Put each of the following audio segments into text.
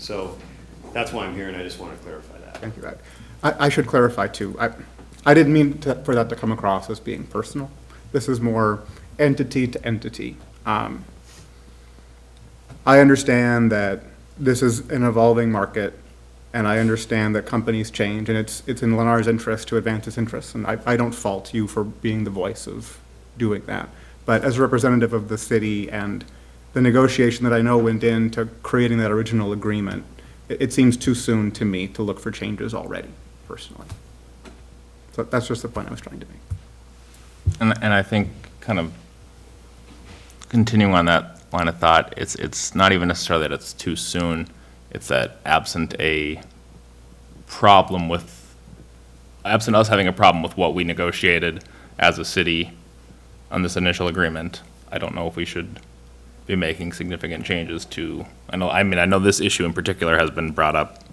So that's why I'm here, and I just want to clarify that. Thank you. I should clarify too. I didn't mean for that to come across as being personal. This is more entity to entity. I understand that this is an evolving market, and I understand that companies change, and it's in Lennar's interest to advance its interests, and I don't fault you for being the voice of doing that. But as a representative of the city and the negotiation that I know went into creating that original agreement, it seems too soon to me to look for changes already, personally. So that's just the point I was trying to make. And I think kind of continuing on that line of thought, it's not even necessarily that it's too soon. It's that absent us having a problem with what we negotiated as a city on this initial agreement, I don't know if we should be making significant changes to, I know this issue in particular has been brought up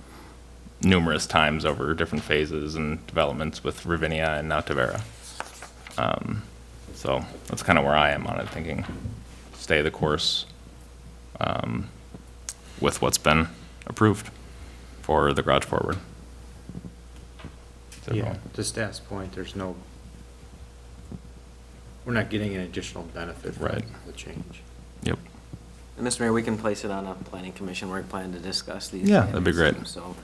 numerous times over different phases and developments with Ravinia and now Tavera. So that's kind of where I am on it, thinking stay the course with what's been approved for the garage forward. Yeah, to staff's point, we're not getting an additional benefit from Right. the change. Yep. And Mr. Mayor, we can place it on a planning commission work plan to discuss these. Yeah, that'd be great. So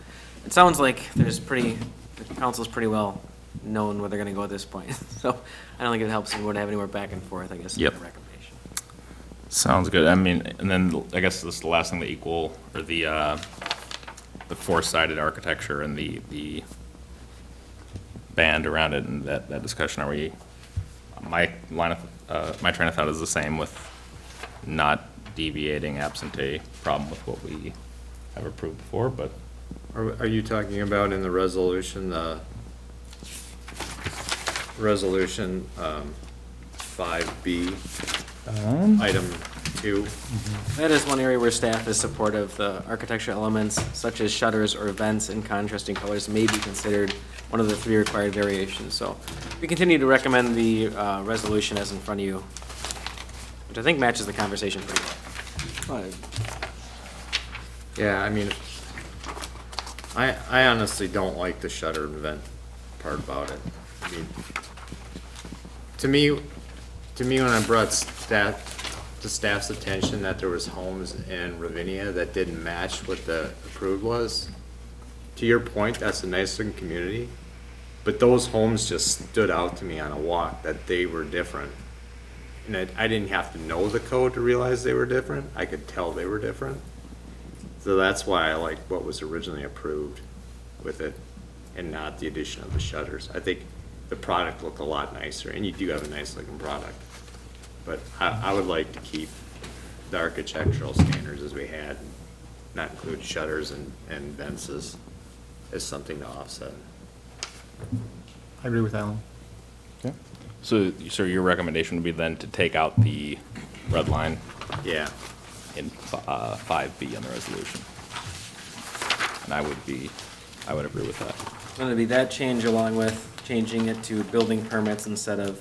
it sounds like the council's pretty well known where they're gonna go at this point. So I don't think it helps if we wouldn't have any more back and forth, I guess. Yep. is my recommendation. Sounds good. I mean, and then I guess this is the last thing, the four-sided architecture and the band around it and that discussion. My train of thought is the same with not deviating absent a problem with what we have approved before, but Are you talking about in the resolution, resolution 5B, item 2? That is one area where staff is supportive. The architectural elements such as shutters or vents in contrasting colors may be considered one of the 3 required variations. So we continue to recommend the resolution as in front of you, which I think matches the conversation pretty well. Yeah, I mean, I honestly don't like the shutter and vent part about it. I mean, to me, when I brought to staff's attention that there was homes in Ravinia that didn't match what the approved was, to your point, that's a nice looking community, but those homes just stood out to me on a walk that they were different. And I didn't have to know the code to realize they were different. I could tell they were different. So that's why I like what was originally approved with it and not the addition of the shutters. I think the product looked a lot nicer, and you do have a nice looking product. But I would like to keep the architectural standards as we had, not include shutters and vents as something to offset. I agree with Alan. so your recommendation would be then to take out the red line Yeah. in 5B on the resolution. And I would agree with that. It's going to be that change along with changing it to building permits instead of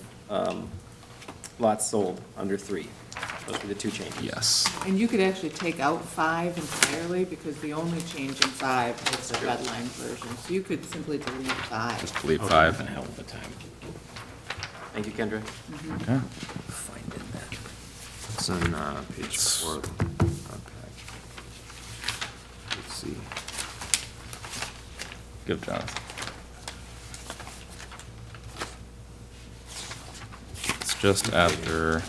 lots sold under 3. Those would be the 2 changes. Yes. And you could actually take out 5 entirely, because the only change in 5 is the red line version. So you could simply delete 5. Just delete 5. A hell of a time. Thank you, Kendra. Okay. Finding that. It's on page 4. Okay. Let's see. Give Jonathan. It's just after,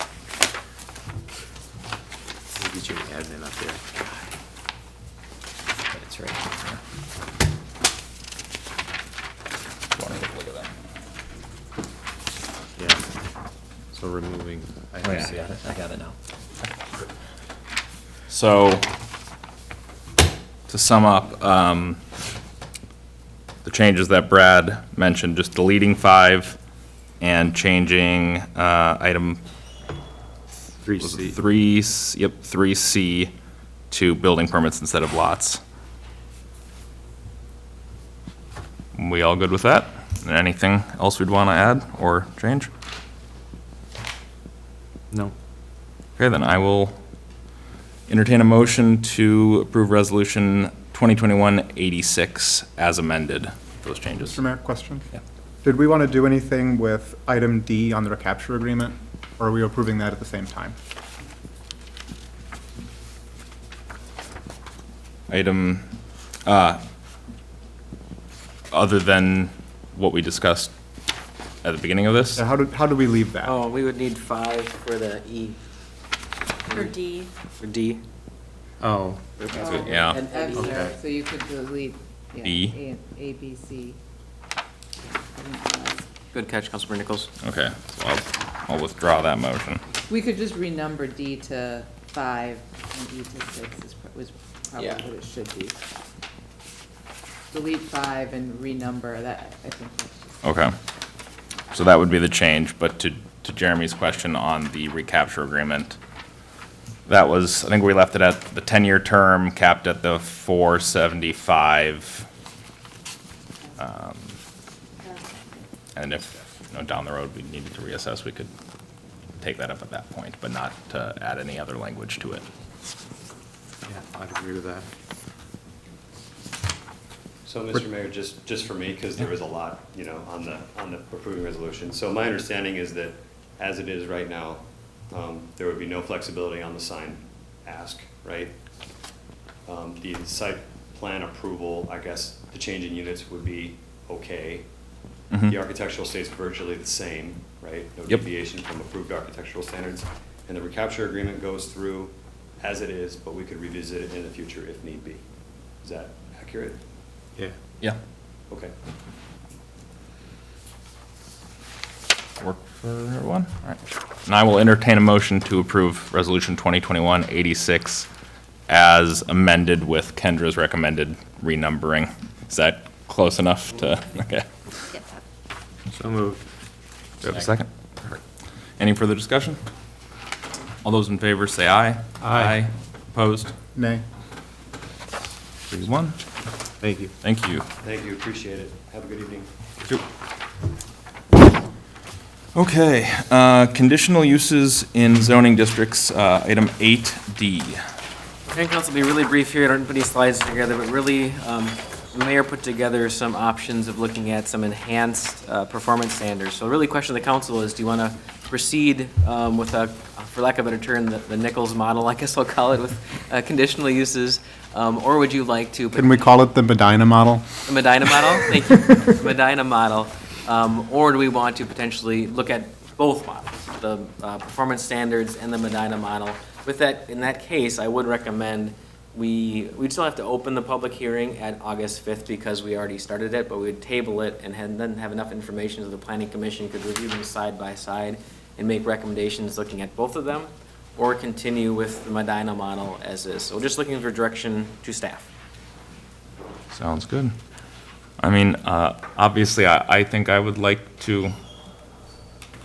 We'll get you an admin up there. That's right. want to take a look at that. Yeah. So removing. I got it now. So, to sum up, the changes that Brad mentioned, just deleting 5 and changing item 3C. 3C to building permits instead of lots. We all good with that? Anything else we'd want to add or change? No. Okay, then I will entertain a motion to approve resolution 2021-86 as amended, those changes. Mr. Mayor, question? Yeah. Did we want to do anything with item D on the recapture agreement, or are we approving that at the same time? Item, other than what we discussed at the beginning of this? How do we leave that? Oh, we would need 5 for the E, For D. for D. Oh, Yeah. And That's E. there, so you could delete, yeah, B. A, B, C. Good catch, Councilmember Nichols. Okay, so I'll withdraw that motion. We could just renumber D to 5 and E to 6 was probably Yeah. what it should be. Delete 5 and renumber that, I think that's just. Okay. So that would be the change, but to Jeremy's question on the recapture agreement, that was, I think we left it at the 10-year term, capped at the 475. And if, down the road, we needed to reassess, we could take that up at that point, but not to add any other language to it. yeah, I'd agree with that. So, Mr. Mayor, just for me, because there was a lot, on the approving resolution. So my understanding is that as it is right now, there would be no flexibility on the sign ask, right? The site plan approval, I guess, the change in units would be okay. The architectural stays virtually the same, right? No Yep. deviation from approved architectural standards. And the recapture agreement goes through as it is, but we could revisit it in the future if need be. Is that accurate? Yeah. Yeah. Okay. Work for everyone? All right. And I will entertain a motion to approve Resolution 2021-86 as amended with Kendra's recommended renumbering. Is that close enough to, okay. Get that. So moved. Do you have a second? Any further discussion? All those in favor say aye. Aye. Opposed? Nay. 3-1. Thank you. Thank you. Thank you, appreciate it. Have a good evening. Okay, conditional uses in zoning districts, item 8D. And council, will be really brief here, I don't put any slides together, but really, the mayor put together some options of looking at some enhanced performance standards. So really, the question of the council is, do you want to proceed with a, for lack of a better term, the Nichols model, I guess I'll call it, with conditional uses, or would you like to? Can we call it the Medina model? The Medina model, thank you, Medina model. Or do we want to potentially look at both models, the performance standards and the Medina model? With that, in that case, I would recommend we'd still have to open the public hearing at August 5th because we already started it, but we'd table it and then have enough information so the planning commission could review them side by side and make recommendations looking at both of them, or continue with the Medina model as is. So just looking for direction to staff. Sounds good. I mean, obviously, I think I would like to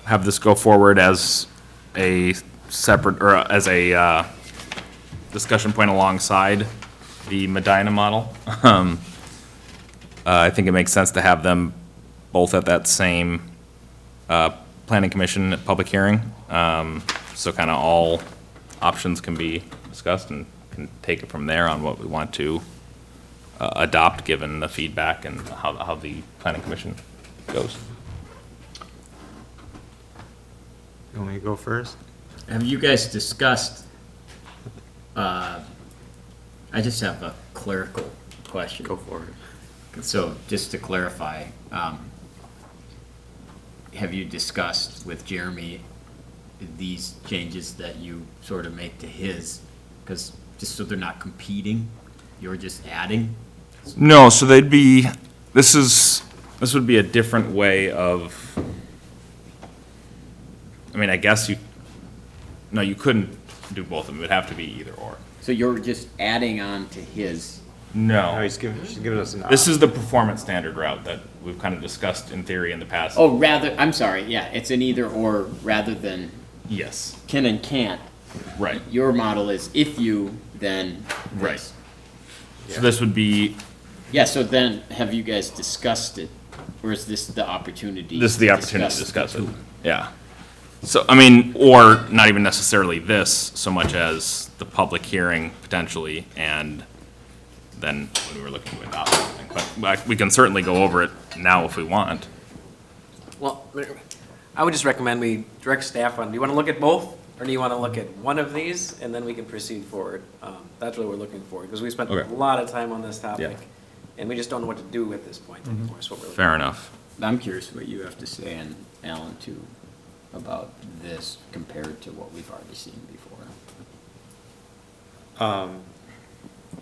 have this go forward as a separate, or as a discussion point alongside the Medina model. I think it makes sense to have them both at that same planning commission public hearing. So kind of all options can be discussed and can take it from there on what we want to adopt, given the feedback and how the planning commission goes. You want me to go first? Have you guys discussed, I just have a clerical question. Go for it. So just to clarify, have you discussed with Jeremy these changes that you sort of make to his? Because just so they're not competing, you're just adding? No, so they'd be, this would be a different way of, I mean, I guess you couldn't do both of them. It would have to be either or. So you're just adding on to his? No, No. she's giving us an. This is the performance standard route that we've kind of discussed in theory in the past. Oh, rather, I'm sorry, yeah, it's an either or rather than Yes, can and can't. right, Your model is if you, then this. right. So this would be, Yeah, so then, have you guys discussed it, or is this the opportunity? this is the to opportunity to discuss the it. two? Yeah. So, I mean, or not even necessarily this, so much as the public hearing potentially and than when we were looking to adopt something. But we can certainly go over it now if we want. Well, I would just recommend we direct staff on, do you want to look at both? Or do you want to look at one of these, and then we can proceed forward? That's what we're looking for, because we spent a Okay. lot of time on this topic, Yeah. and we just don't know what to do at this point anymore, is what we're looking Fair enough. I'm curious what you have to say, and Alan too, about this compared to what we've already seen before.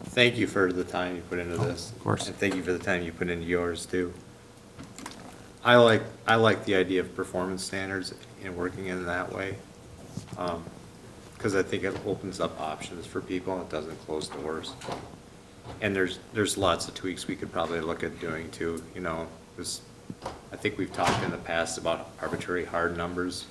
Thank you for the time you put into this. of course. And thank you for the time you put into yours too. I like the idea of performance standards and working in that way. Because I think it opens up options for people, it doesn't close doors. And there's lots of tweaks we could probably look at doing too, you know, because I think we've talked in the past about arbitrary hard numbers.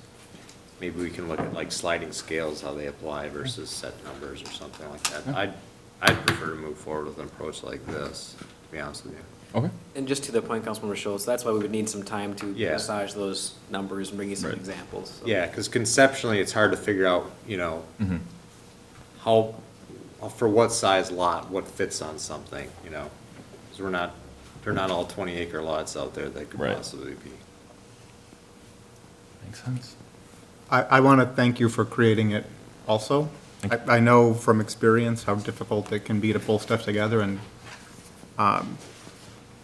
Maybe we can look at like sliding scales, how they apply versus set numbers or something like that. I'd prefer to move forward with an approach like this, to be honest with you. Okay. And just to the point, Councilmember Schultz, that's why we would need some time to Yeah. massage those numbers and bring you some Right. examples. So. Yeah, because conceptually, it's hard to figure out, you know, how, for what size lot, what fits on something, you know? Because they're not all 20-acre lots out there that could Right. possibly be. Makes sense. I want to thank you for creating it also. I know from experience how difficult it can be to pull stuff together, and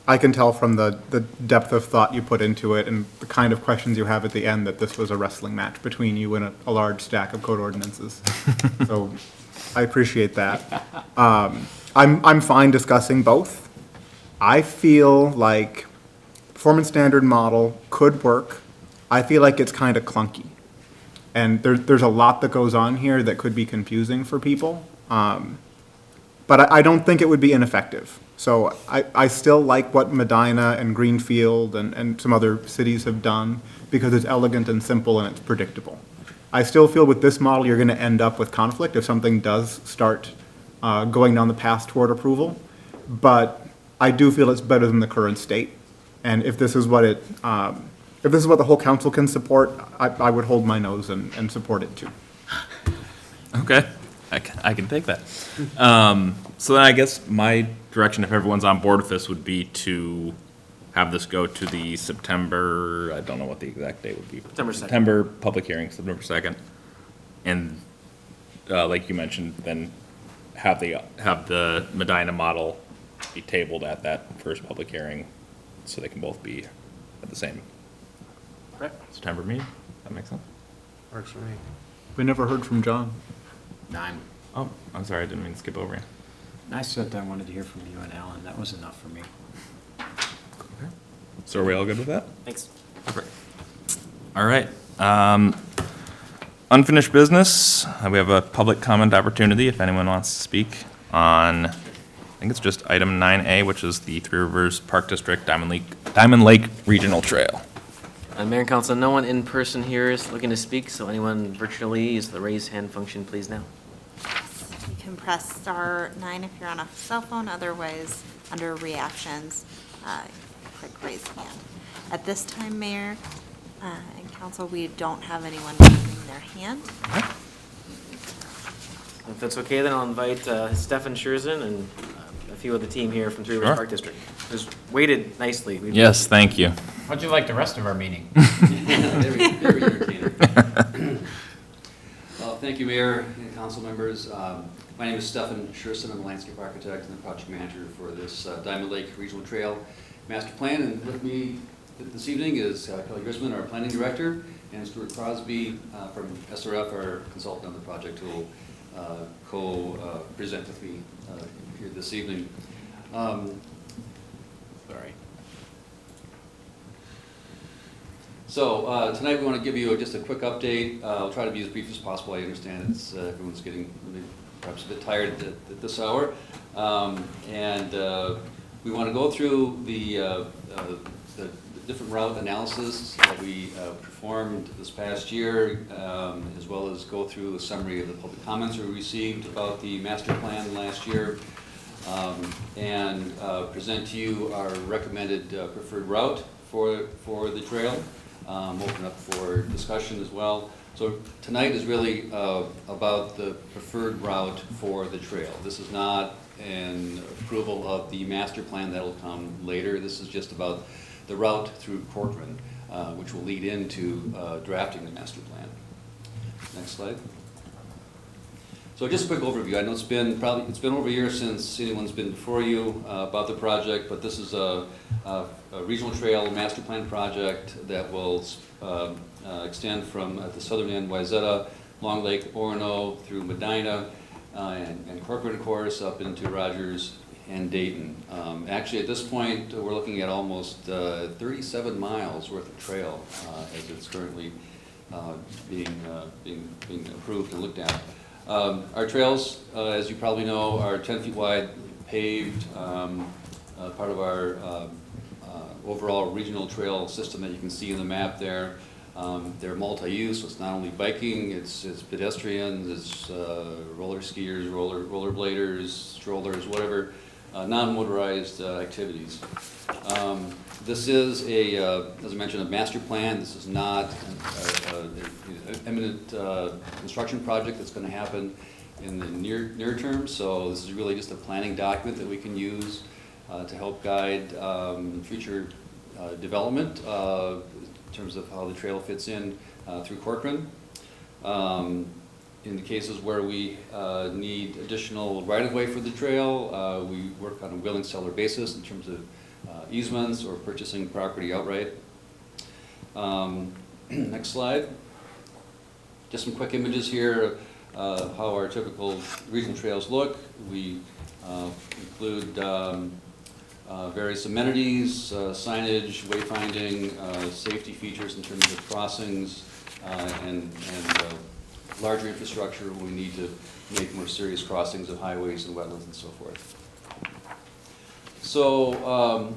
I can tell from the depth of thought you put into it and the kind of questions you have at the end that this was a wrestling match between you and a large stack of code ordinances. So I appreciate that. I'm fine discussing both. I feel like performance standard model could work. I feel like it's kind of clunky. And there's a lot that goes on here that could be confusing for people. But I don't think it would be ineffective. So I still like what Medina and Greenfield and some other cities have done because it's elegant and simple and it's predictable. I still feel with this model, you're going to end up with conflict if something does start going down the path toward approval. But I do feel it's better than the current state. And if this is what if this is what the whole council can support, I would hold my nose and support it too. Okay, I can take that. So then I guess my direction, if everyone's on board with this, would be to have this go to the September, I don't know what the exact date would be. September 2nd. September public hearing, September 2nd. And like you mentioned, then have the Medina model be tabled at that first public hearing, so they can both be at the same September meeting. That makes sense? Works for me. We never heard from John. Oh, I'm sorry, I didn't mean to skip over you. I said I wanted to hear from you and Alan, that was enough for me. So are we all good with that? Thanks. All right. Unfinished business. We have a public comment opportunity if anyone wants to speak on, I think it's just item 9A, which is the Three Rivers Park District Diamond Lake Regional Trail. Mayor and Council, no one in person here is looking to speak, so anyone virtually, use the raise hand function, please now. You can press *9 if you're on a cell phone, otherwise, under reactions, click raise hand. At this time, Mayor and Council, we don't have anyone raising their hand. If that's okay, then I'll invite Stefan Scherzen and a few of the team here from Three Rivers Sure. Park District. Just waited nicely. Yes, thank you. How'd you like the rest of our meeting? Very entertaining. Thank you, Mayor and council members. My name is Stefan Scherzen. I'm a landscape architect and the project manager for this Diamond Lake Regional Trail Master Plan. And with me this evening is Kelly Grisman, our planning director, and Stuart Crosby from SRF, our consultant on the project, who will co-present with me here this evening. Sorry. So tonight we want to give you just a quick update. I'll try to be as brief as possible. I understand it's everyone's getting really perhaps a bit tired at this hour. We want to go through the different route analysis that we performed this past year, as well as go through a summary of the public comments we received about the master plan last year, and present to you our recommended preferred route for the trail. Open up for discussion as well. So tonight is really about the preferred route for the trail. This is not and approval of the master plan that'll come later. This is just about the route through Corcoran, which will lead into drafting the master plan. Next slide. So just a quick overview. I know it's been over a year since anyone's been before you about the project, but this is a regional trail master plan project that will extend from at the southern end, Wayzata, Long Lake, Orono, through Medina, and Corcoran, of course, up into Rogers and Dayton. Actually, at this point, we're looking at almost 37 miles worth of trail as it's currently being approved and looked at. Our trails, as you probably know, are 10 feet wide, paved, part of our overall regional trail system that you can see in the map there. They're multi-use, so it's not only biking, it's pedestrians, it's roller skiers, rollerbladers, strollers, whatever, non-motorized activities. This is as I mentioned, a master plan. This is not an imminent construction project that's going to happen in the near term. So this is really just a planning document that we can use to help guide future development in terms of how the trail fits in through Corcoran. In the cases where we need additional right-of-way for the trail, we work on a willing seller basis in terms of easements or purchasing property outright. Next slide. Just some quick images here of how our typical regional trails look. We include various amenities, signage, wayfinding, safety features in terms of crossings, and larger infrastructure when we need to make more serious crossings of highways and wetlands and so forth. So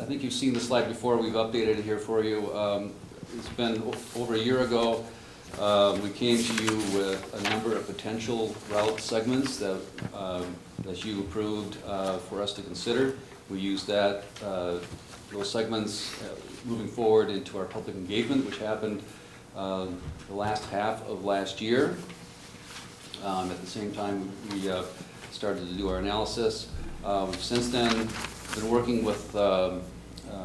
I think you've seen the slide before. We've updated it here for you. It's been over a year ago. We came to you with a number of potential route segments that you approved for us to consider. We used those segments moving forward into our public engagement, which happened the last half of last year. At the same time, we started to do our analysis. We've since then been working with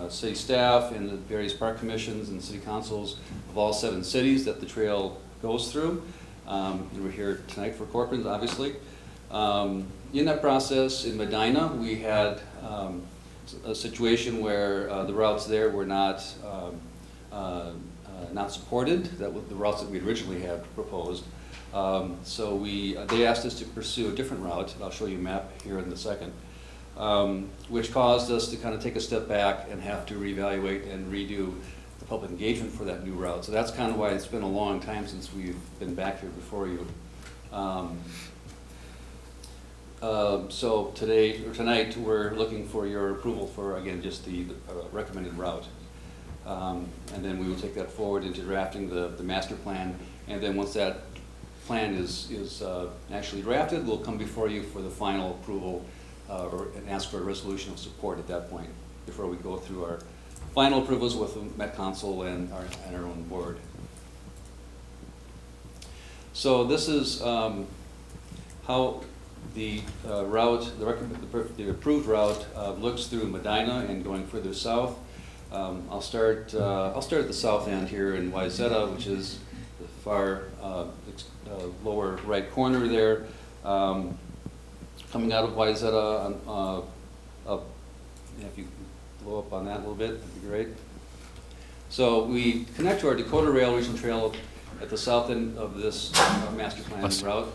city staff and the various park commissions and city councils of all 7 cities that the trail goes through. We're here tonight for Corcoran, obviously. In that process, in Medina, we had a situation where the routes there were not supported. That was the routes that we originally had proposed. So they asked us to pursue a different route. I'll show you a map here in a second. Which caused us to kind of take a step back and have to reevaluate and redo the public engagement for that new route. So that's kind of why it's been a long time since we've been back here before you. So tonight, we're looking for your approval for, again, just the recommended route. And then we will take that forward into drafting the master plan. And then once that plan is actually drafted, we'll come before you for the final approval and ask for a resolution of support at that point before we go through our final approvals with the Met Council and our own board. So this is how the route, the approved route looks through Medina and going further south. I'll start at the south end here in Wayzata, which is the far lower right corner there. Coming out of Wayzata, if you blow up on that a little bit, that'd be great. So we connect to our Dakota Rail Regional Trail at the south end of this master plan route,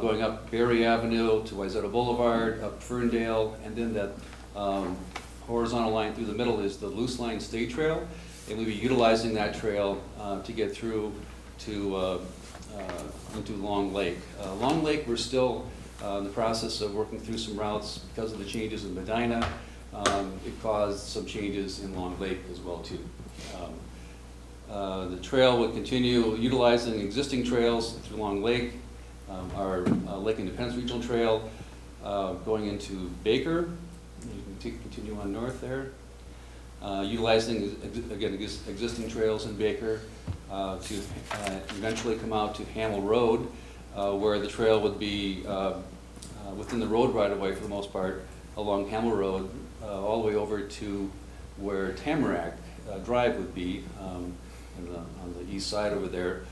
going up Berry Avenue to Wayzata Boulevard, up Ferndale, and then that horizontal line through the middle is the loose line state trail, and we'll be utilizing that trail to get through to into Long Lake. Long Lake, we're still in the process of working through some routes because of the changes in Medina. It caused some changes in Long Lake as well too. The trail will continue utilizing existing trails through Long Lake, our Lake Independence Regional Trail, going into Baker. You can continue on north there. Utilizing, again, existing trails in Baker to eventually come out to Hamel Road, where the trail would be within the road right-of-way for the most part, along Hamel Road, all the way over to where Tamarack Drive would be, on the east side over there.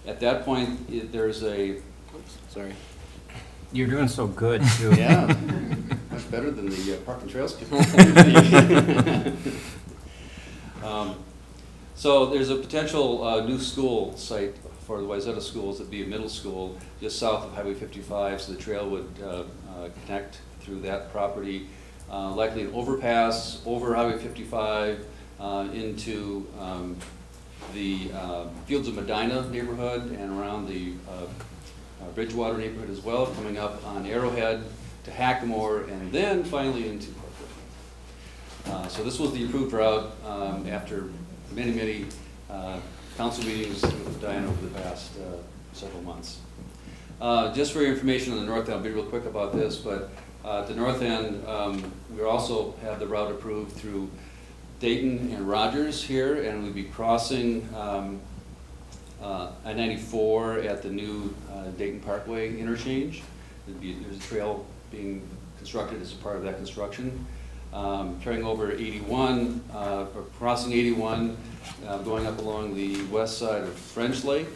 At that point, there's a, Sorry. You're doing so good, too. yeah, much better than the Park and Trails committee. So there's a potential new school site for the Wayzata schools. It'd be a middle school just south of Highway 55, so the trail would connect through that property. Likely an overpass over Highway 55 into the Fields of Medina neighborhood and around the Bridgewater neighborhood as well, coming up on Arrowhead to Hackamore, and then finally into Corcoran. So this was the approved route after many council meetings with Diane over the past several months. Just for your information on the north end, I'll be real quick about this, but at the north end, we also have the route approved through Dayton and Rogers here, and we'd be crossing I-94 at the new Dayton Parkway interchange. There's a trail being constructed as a part of that construction. Carrying over 81, or crossing 81, going up along the west side of French Lake,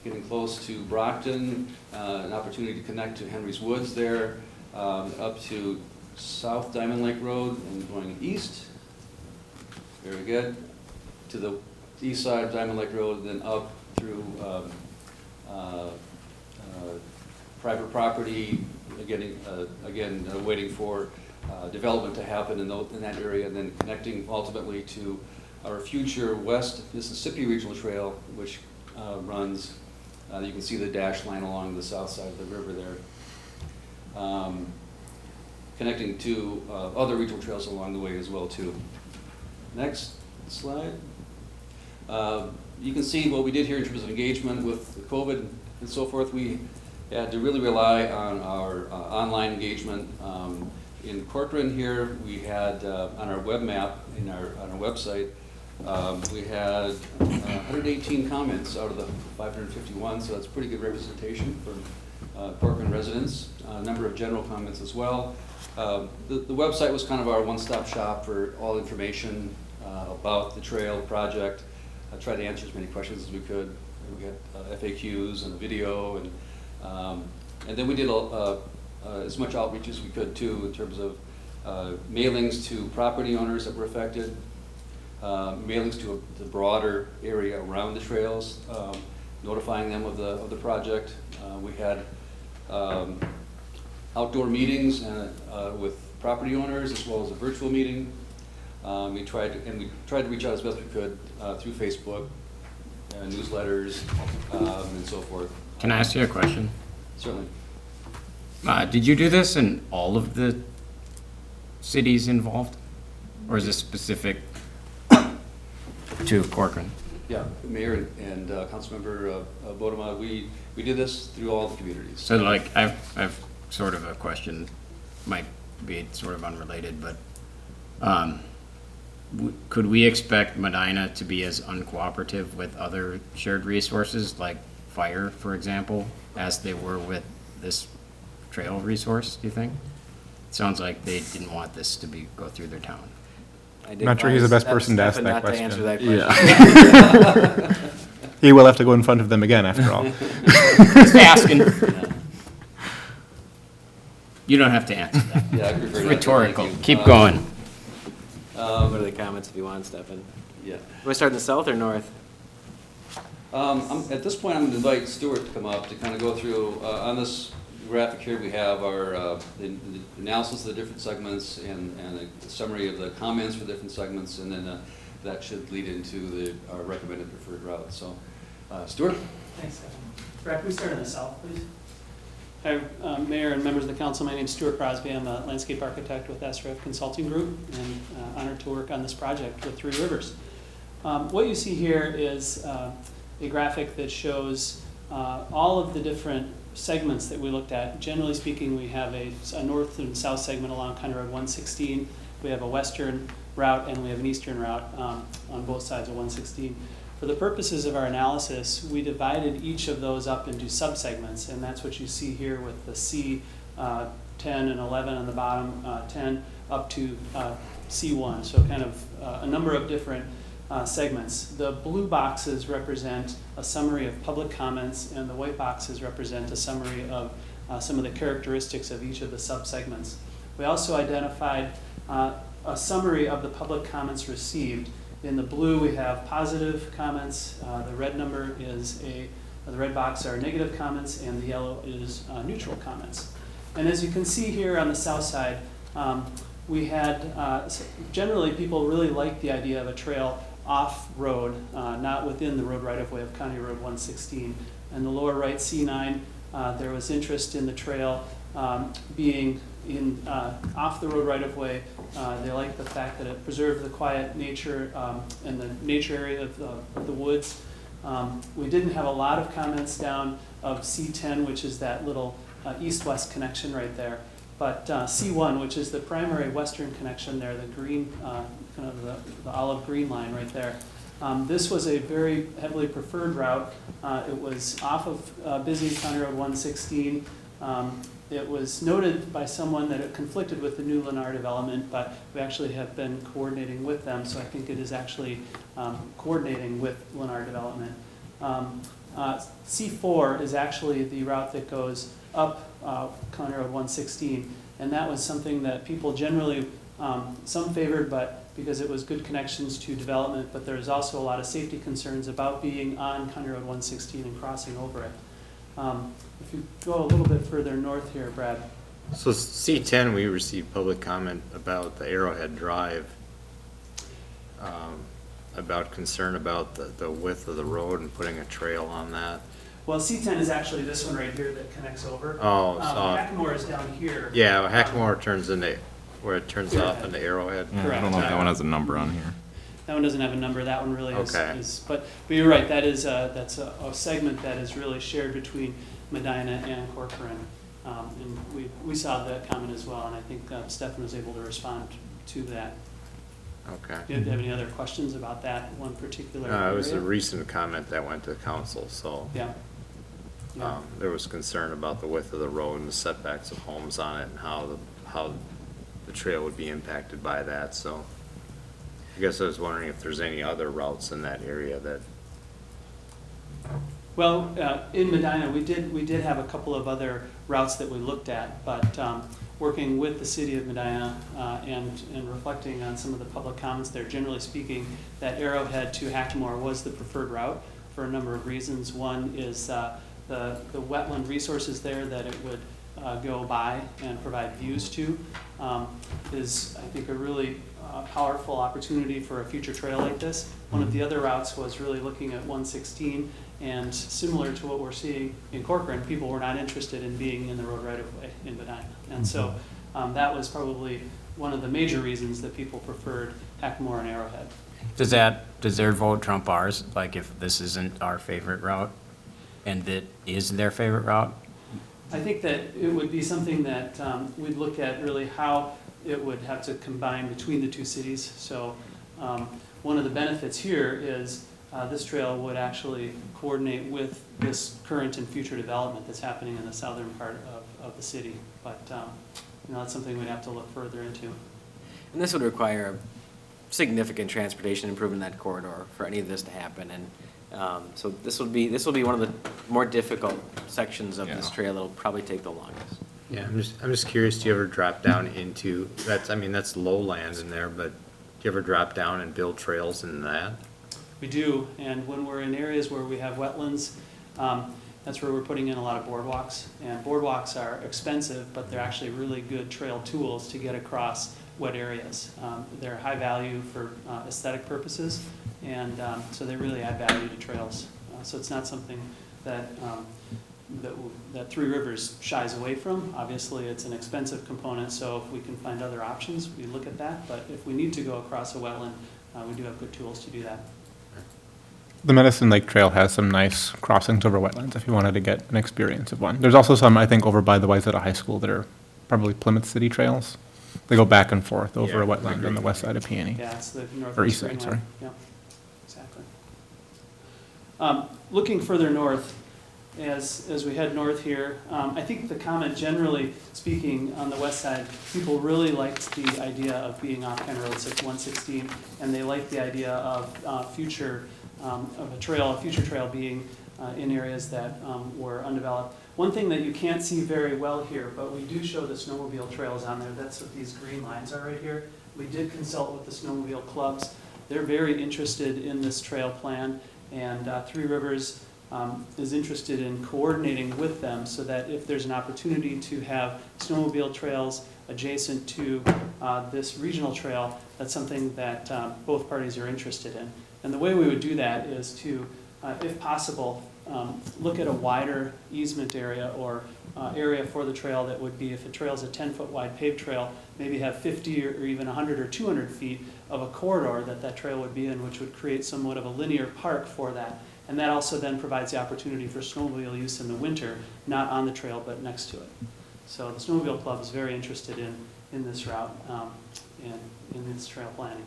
getting close to Brockton, an opportunity to connect to Henry's Woods there, up to South Diamond Lake Road and going east. Very good. To the east side of Diamond Lake Road, then up through private property, again waiting for development to happen in that area, and then connecting ultimately to our future West Mississippi Regional Trail, which runs, you can see the dash line along the south side of the river there, connecting to other regional trails along the way as well too. Next slide. You can see what we did here in terms of engagement with COVID and so forth. We had to really rely on our online engagement. In Corcoran here, we had on our web map, on our website, we had 118 comments out of the 551, so that's pretty good representation from Corcoran residents. A number of general comments as well. The website was kind of our one-stop shop for all information about the trail project. I tried to answer as many questions as we could. We had FAQs and a video, and then we did as much outreach as we could too, in terms of mailings to property owners that were affected, mailings to the broader area around the trails, notifying them of the project. We had outdoor meetings with property owners as well as a virtual meeting. We tried to reach out as best we could through Facebook, newsletters, and so forth. Can I ask you a question? Certainly. Did you do this in all of the cities involved? Or is this specific to Corcoran? Yeah, Mayor and Councilmember Bodema, we did this through all the communities. So like, I've sort of a question, might be sort of unrelated, but could we expect Medina to be as uncooperative with other shared resources, like fire, for example, as they were with this trail resource, do you think? It sounds like they didn't want this to go through their town. I did Not sure he's the best advise person to ask Stefan that not to answer question. that question. He will have to go in front of them again, after all. Just asking. You don't have to answer that. Yeah, I prefer not to. Rhetorical. Thank you. Keep going. What are the comments if you want, Stefan? Yeah. Want to start in the south or north? At this point, I'm going to invite Stuart to come up to kind of go through, on this graphic here, we have our the analysis of the different segments and a summary of the comments for different segments, and then that should lead into our recommended preferred route. So, Stuart? Thanks, Kevin. Brad, can we start in the south, please? Hi, Mayor and members of the council. My name is Stuart Crosby. I'm a landscape architect with SRF Consulting Group, and honored to work on this project with Three Rivers. What you see here is a graphic that shows all of the different segments that we looked at. Generally speaking, we have a north and south segment along County Road 116. We have a western route and we have an eastern route on both sides of 116. For the purposes of our analysis, we divided each of those up into subsegments, and that's what you see here with the C 10 and 11 on the bottom, 10 up to C1, so kind of a number of different segments. The blue boxes represent a summary of public comments, and the white boxes represent a summary of some of the characteristics of each of the subsegments. We also identified a summary of the public comments received. In the blue, we have positive comments. The red number is the red box are negative comments, and the yellow is neutral comments. And as you can see here on the south side, we had, generally people really liked the idea of a trail off-road, not within the road right-of-way of County Road 116. And the lower right, C9, there was interest in the trail being in off the road right-of-way. They liked the fact that it preserved the quiet nature and the nature area of the woods. We didn't have a lot of comments down of C10, which is that little east-west connection right there. But C1, which is the primary western connection there, the green, kind of the olive green line right there. This was a very heavily preferred route. It was off of busy County Road 116. It was noted by someone that it conflicted with the new Lennar development, but we actually have been coordinating with them, so I think it is actually coordinating with Lennar development. C4 is actually the route that goes up County Road 116, and that was something that people generally, some favored, but because it was good connections to development, but there's also a lot of safety concerns about being on County Road 116 and crossing over it. If you go a little bit further north here, Brad. So C10, we received public comment about the Arrowhead Drive, about concern about the width of the road and putting a trail on that. Well, C10 is actually this one right here that connects over. Oh, so, Hackamore is down here. yeah, Hackamore turns into, where it turns off into Arrowhead. Yeah, I don't know if that one has a number on here. That one doesn't have a number. That one really Okay. but you're right. That is that's a segment that is really shared between Medina and Corcoran, and we saw that comment as well. And I think Stefan was able to respond to that. Okay. Do you have any other questions about that one particular It was a area? recent comment that went to council, so. Yeah. Yeah. There was concern about the width of the road and the setbacks of homes on it and how the trail would be impacted by that, so. I guess I was wondering if there's any other routes in that area that, Well, in Medina, we did have a couple of other routes that we looked at, but working with the city of Medina and reflecting on some of the public comments there, generally speaking, that Arrowhead to Hackamore was the preferred route for a number of reasons. One is the wetland resources there that it would go by and provide views to is, I think, a really powerful opportunity for a future trail like this. One of the other routes was really looking at 116, and similar to what we're seeing in Corcoran, people were not interested in being in the road right-of-way in Medina. And so that was probably one of the major reasons that people preferred Hackamore and Arrowhead. Does their vote trump ours? Like if this isn't our favorite route and that is their favorite route? I think that it would be something that we'd look at really how it would have to combine between the two cities. So one of the benefits here is this trail would actually coordinate with this current and future development that's happening in the southern part of the city. But that's something we'd have to look further into. And this would require significant transportation improvement in that corridor for any of this to happen. And so this will be one of the more difficult sections of this trail that'll probably take the longest. yeah, I'm just curious, do you ever drop down into, that's lowland in there, but do you ever drop down and build trails in that? We do, and when we're in areas where we have wetlands, that's where we're putting in a lot of boardwalks. And boardwalks are expensive, but they're actually really good trail tools to get across wet areas. They're high value for aesthetic purposes, and so they really add value to trails. So it's not something that that Three Rivers shies away from. Obviously, it's an expensive component, so if we can find other options, we look at that. But if we need to go across a wetland, we do have good tools to do that. The Medicine Lake Trail has some nice crossings over wetlands if you wanted to get an experience of one. There's also some, I think, over by the Wayzata High School that are probably Plymouth City trails. They go back and forth over a wetland on the west side of Peony. Yeah, it's the northwest Or east side, green sorry. line. Yep, exactly. Looking further north, as we head north here, I think the comment, generally speaking, on the west side, people really liked the idea of being off County Road 116, and they liked the idea of of a future trail being in areas that were undeveloped. One thing that you can't see very well here, but we do show the snowmobile trails on there. That's what these green lines are right here. We did consult with the snowmobile clubs. They're very interested in this trail plan, and Three Rivers is interested in coordinating with them so that if there's an opportunity to have snowmobile trails adjacent to this regional trail, that's something that both parties are interested in. And the way we would do that is to, if possible, look at a wider easement area or area for the trail that would be, if a trail is a 10-foot wide paved trail, maybe have 50 or even 100 or 200 feet of a corridor that trail would be in, which would create somewhat of a linear park for that. And that also then provides the opportunity for snowmobile use in the winter, not on the trail, but next to it. So the Snowmobile Club is very interested in this route and in this trail planning.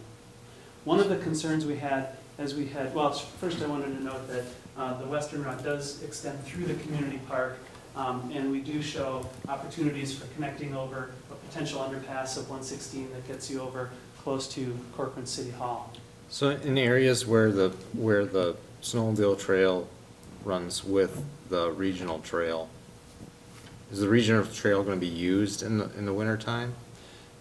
One of the concerns we had well, first I wanted to note that the western route does extend through the community park, and we do show opportunities for connecting over a potential underpass of 116 that gets you over close to Corcoran City Hall. So in areas where the snowmobile trail runs with the regional trail, is the regional trail going to be used in the wintertime?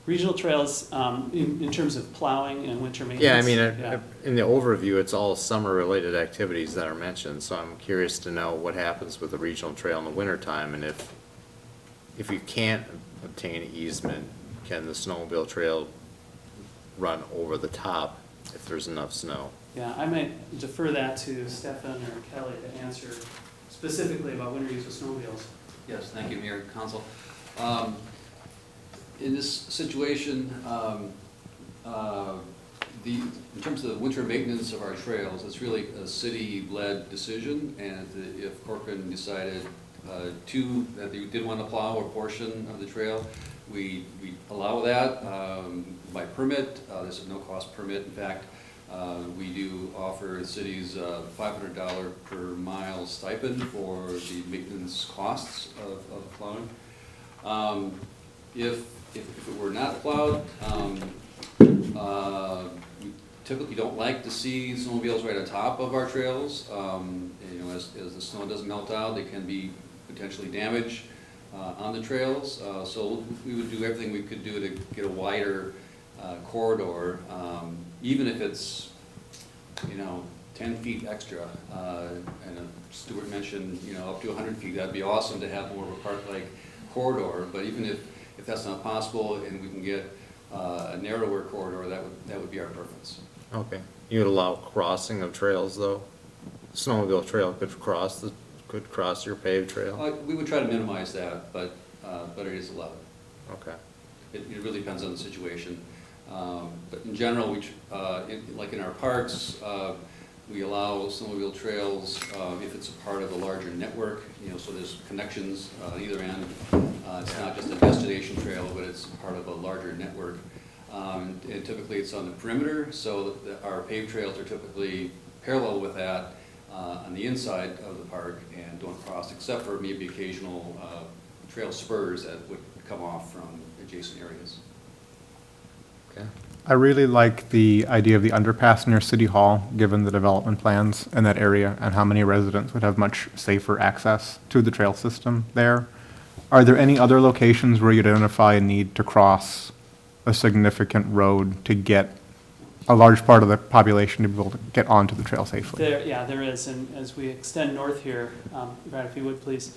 Regional trails, in terms of plowing and winter maintenance. Yeah, I mean, yeah. in the overview, it's all summer-related activities that are mentioned, so I'm curious to know what happens with the regional trail in the wintertime, and if you can't obtain easement, can the snowmobile trail run over the top if there's enough snow? Yeah, I might defer that to Stefan or Kelly to answer specifically about winter use of snowmobiles. Yes, thank you, Mayor and Council. In this situation, in terms of the winter maintenance of our trails, it's really a city-led decision, and if Corcoran decided that they did want to plow a portion of the trail, we allow that by permit. There's a no-cost permit. In fact, we do offer cities $500 per mile stipend for the maintenance costs of plowing. If it were not plowed, we typically don't like to see snowmobiles right on top of our trails. As the snow doesn't melt out, they can be potentially damaged on the trails. So we would do everything we could do to get a wider corridor, even if it's 10 feet extra. And Stuart mentioned up to 100 feet. That'd be awesome to have more of a park-like corridor. But even if that's not possible and we can get a narrower corridor, that would be our preference. Okay. You would allow crossing of trails, though? Snowmobile trail could cross your paved trail? We would try to minimize that, but it is allowed. Okay. It really depends on the situation. But in general, like in our parks, we allow snowmobile trails if it's a part of a larger network, so there's connections on either end. It's not just a destination trail, but it's part of a larger network. And typically it's on the perimeter, so our paved trails are typically parallel with that on the inside of the park and don't cross, except for maybe occasional trail spurs that would come off from adjacent areas. Okay. I really like the idea of the underpass near City Hall, given the development plans in that area and how many residents would have much safer access to the trail system there. Are there any other locations where you identify a need to cross a significant road to get a large part of the population to be able to get onto the trail safely? There is, and as we extend north here, Brad, if you would please,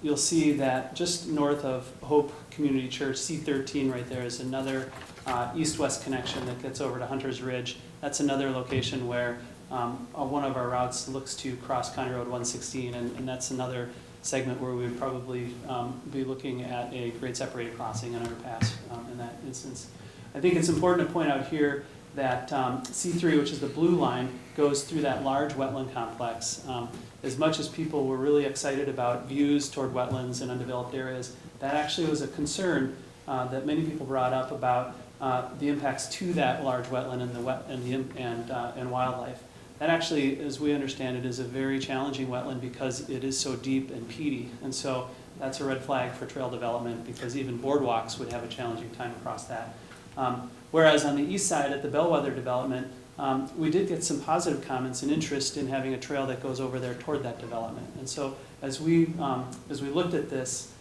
you'll see that just north of Hope Community Church, C13 right there is another east-west connection that gets over to Hunter's Ridge. That's another location where one of our routes looks to cross County Road 116, and that's another segment where we would probably be looking at a grade separated crossing and underpass in that instance. I think it's important to point out here that C3, which is the blue line, goes through that large wetland complex. As much as people were really excited about views toward wetlands and undeveloped areas, that actually was a concern that many people brought up about the impacts to that large wetland and wildlife. that actually, as we understand it, is a very challenging wetland because it is so deep and peaty. And so that's a red flag for trail development, because even boardwalks would have a challenging time across that. Whereas on the east side at the Bellwether development, we did get some positive comments and interest in having a trail that goes over there toward that development. And so as we looked at this,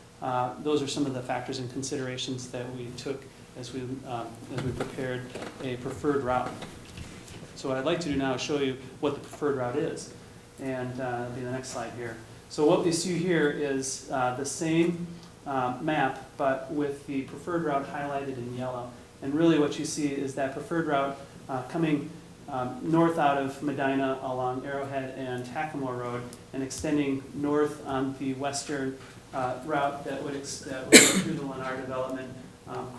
those are some of the factors and considerations that we took as we prepared a preferred route. So what I'd like to do now is show you what the preferred route is. And it'll be the next slide here. So what we see here is the same map, but with the preferred route highlighted in yellow. And really what you see is that preferred route coming north out of Medina along Arrowhead and Hackamore Road, and extending north on the western route that would go through the Lennar development,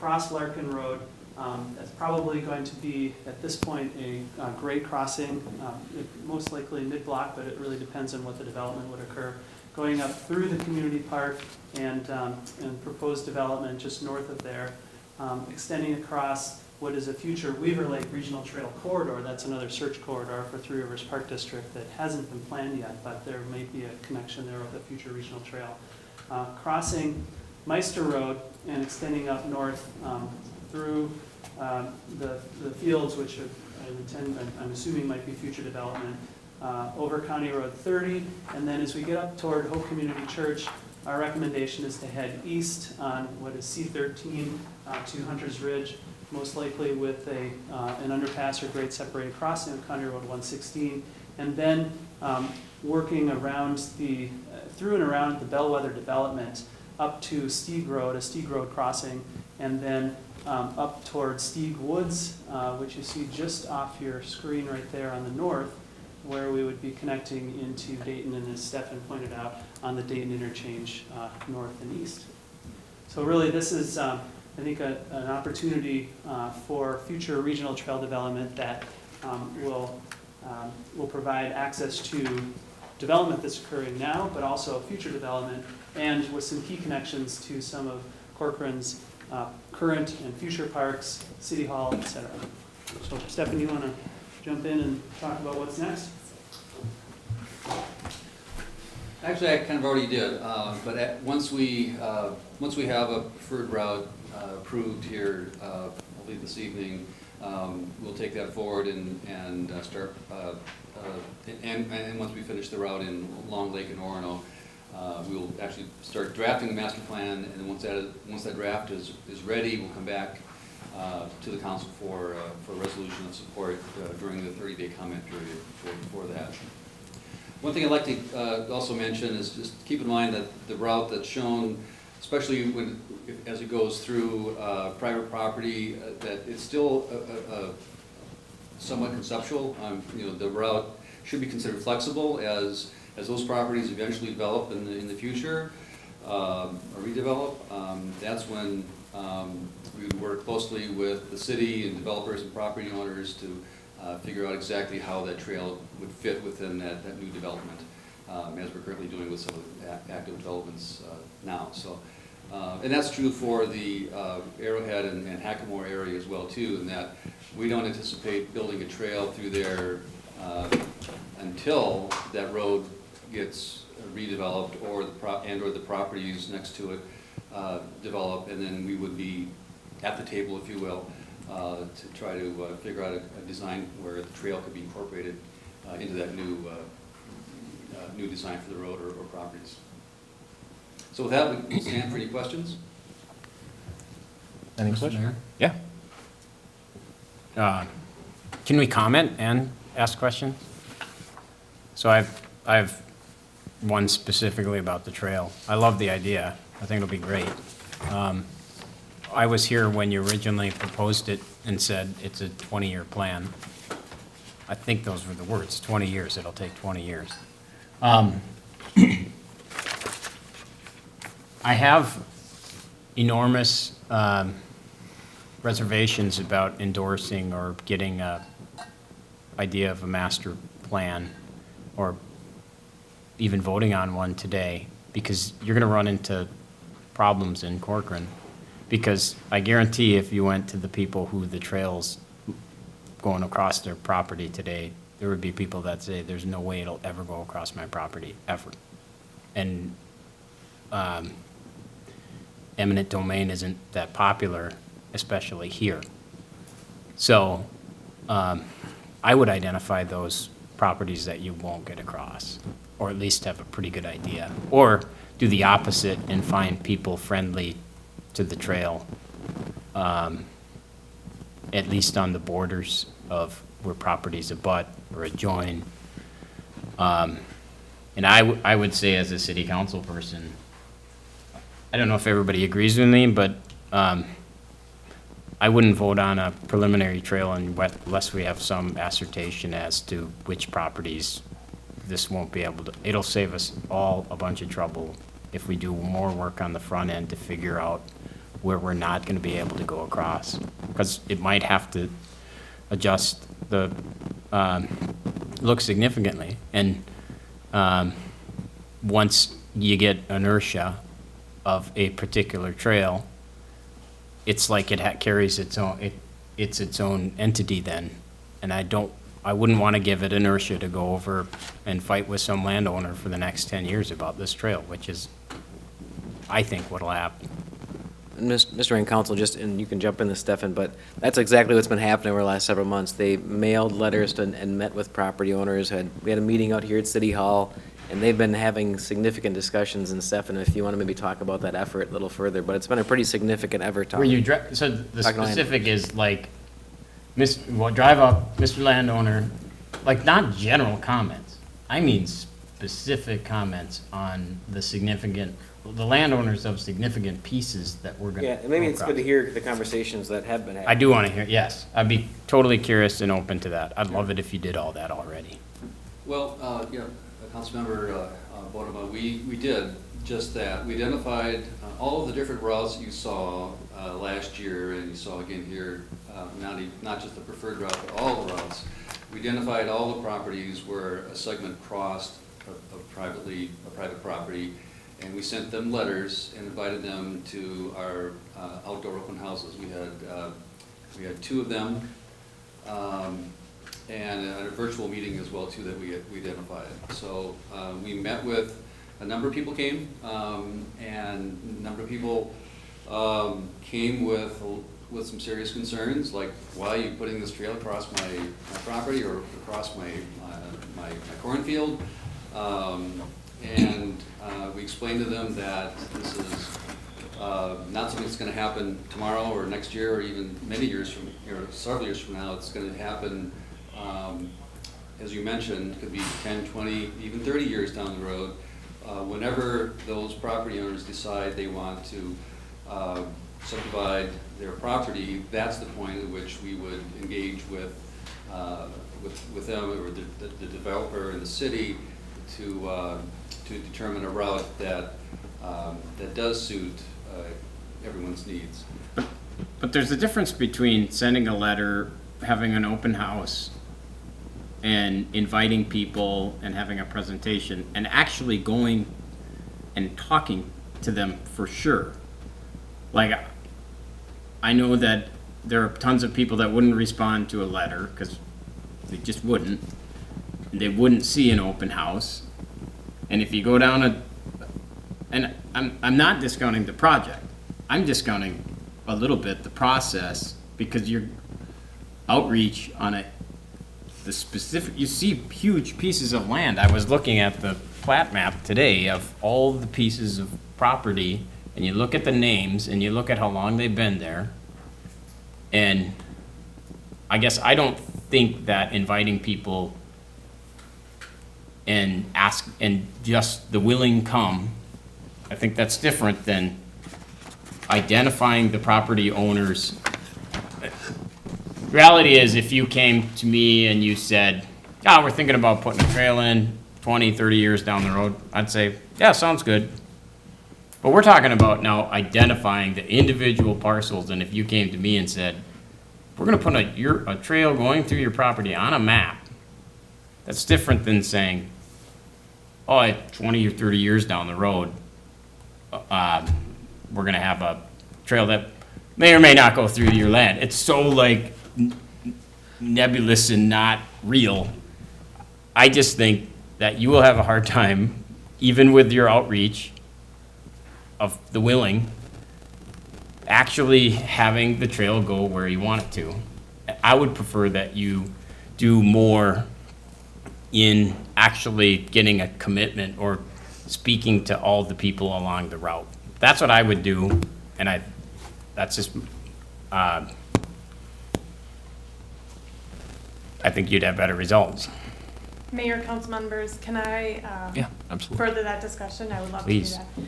cross Larkin Road. That's probably going to be, at this point, a grade crossing, most likely mid-block, but it really depends on what the development would occur. Going up through the community park and proposed development just north of there, extending across what is a future Weaver Lake Regional Trail corridor. That's another search corridor for Three Rivers Park District that hasn't been planned yet, but there may be a connection there with a future regional trail. Crossing Meister Road and extending up north through the fields, which I'm assuming might be future development, over County Road 30, and then as we get up toward Hope Community Church, our recommendation is to head east on what is C13 to Hunter's Ridge, most likely with an underpass or grade separated crossing of County Road 116, and then working around through and around the Bellwether development up to Steeg Road, a Steeg Road crossing, and then up towards Steeg Woods, which you see just off your screen right there on the north, where we would be connecting into Dayton, and as Stefan pointed out, on the Dayton interchange north and east. So really this is, I think, an opportunity for future regional trail development that will provide access to development that's occurring now, but also future development, and with some key connections to some of Corcoran's current and future parks, City Hall, et cetera. So Stefan, you want to jump in and talk about what's next? Actually, I kind of already did, but once we have a preferred route approved here, I believe this evening, we'll take that forward and start, and once we finish the route in Long Lake and Orono, we will actually start drafting the master plan, and then once that draft is ready, we'll come back to the council for a resolution of support during the 30-day comment period for that. One thing I'd like to also mention is just keep in mind that the route that's shown, especially as it goes through private property, that it's still somewhat conceptual. The route should be considered flexible as those properties eventually develop in the future or redevelop. That's when we would work closely with the city and developers and property owners to figure out exactly how that trail would fit within that new development, as we're currently doing with some of the active developments now. So, and that's true for the Arrowhead and Hackamore area as well too, in that we don't anticipate building a trail through there until that road gets redeveloped or the properties next to it develop, and then we would be at the table, if you will, to try to figure out a design where the trail could be incorporated into that new design for the road or properties. So with that, we stand for any questions. Any Mr. questions? Mayor? Yeah. Can we comment and ask questions? So I've one specifically about the trail. I love the idea. I think it'll be great. I was here when you originally proposed it and said it's a 20-year plan. I think those were the words, 20 years, it'll take 20 years. I have enormous reservations about endorsing or getting an idea of a master plan or even voting on one today, because you're going to run into problems in Corcoran. Because I guarantee if you went to the people who the trail's going across their property today, there would be people that say, there's no way it'll ever go across my property, ever. And eminent domain isn't that popular, especially here. So I would identify those properties that you won't get across, or at least have a pretty good idea. Or do the opposite and find people friendly to the trail, at least on the borders of where properties abut or adjoin. And I would say, as a city council person, I don't know if everybody agrees with me, but I wouldn't vote on a preliminary trail unless we have some assertion as to which properties this won't be able to, it'll save us all a bunch of trouble if we do more work on the front end to figure out where we're not gonna be able to go across. Because it might have to adjust the, look significantly. And once you get inertia of a particular trail, it's like it carries its own, it's its own entity then. And I wouldn't want to give it inertia to go over and fight with some landowner for the next 10 years about this trail, which is, I think, what'll happen. And Mr. and Council, and you can jump in this, Stefan, but that's exactly what's been happening over the last several months. They mailed letters to, and met with property owners. We had a meeting out here at City Hall, and they've been having significant discussions. And Stefan, if you want to maybe talk about that effort a little further, but it's been a pretty significant effort. Where you so the specific is like, drive up, Mr. Landowner, like not general comments. I mean specific comments on the landowners of significant pieces that we're gonna. Yeah, and maybe it's good to hear the conversations that have been happening. I do want to hear, yes. I'd be totally curious and open to that. I'd love it if you did all that already. Well, Councilmember Bodema, we did just that. We identified all of the different routes that you saw last year, and you saw again here, not just the preferred route, but all the routes. We identified all the properties where a segment crossed a private property, and we sent them letters and invited them to our outdoor open houses. We had 2 of them, and a virtual meeting as well too that we identified. So we met with, a number of people came, and a number of people came with some serious concerns, like, why are you putting this trail across my property or across my cornfield? And we explained to them that this is not something that's going to happen tomorrow or next year or even many years from, several years from now. It's going to happen, as you mentioned, could be 10, 20, even 30 years down the road. Whenever those property owners decide they want to subdivide their property, that's the point at which we would engage with them or the developer and the city to determine a route that does suit everyone's needs. But there's a difference between sending a letter, having an open house, and inviting people and having a presentation, and actually going and talking to them for sure. Like, I know that there are tons of people that wouldn't respond to a letter because they just wouldn't. They wouldn't see an open house. And if you go down and I'm not discounting the project. I'm discounting a little bit the process, because your outreach on the specific, you see huge pieces of land. I was looking at the plat map today of all the pieces of property, and you look at the names and you look at how long they've been there. And I guess I don't think that inviting people and ask, and just the willing come, I think that's different than identifying the property owners. Reality is, if you came to me and you said, we're thinking about putting a trail in 20, 30 years down the road, I'd say, yeah, sounds good. But we're talking about now identifying the individual parcels, and if you came to me and said, we're gonna put a trail going through your property on a map, that's different than saying, 20 or 30 years down the road, we're gonna have a trail that may or may not go through your land. It's so like nebulous and not real I just think that you will have a hard time, even with your outreach of the willing, actually having the trail go where you want it to. I would prefer that you do more in actually getting a commitment or speaking to all the people along the route. That's what I would do, and that's just, I think you'd have better results. Mayor, council members, can I absolutely. further that discussion? I would love Please. to do that.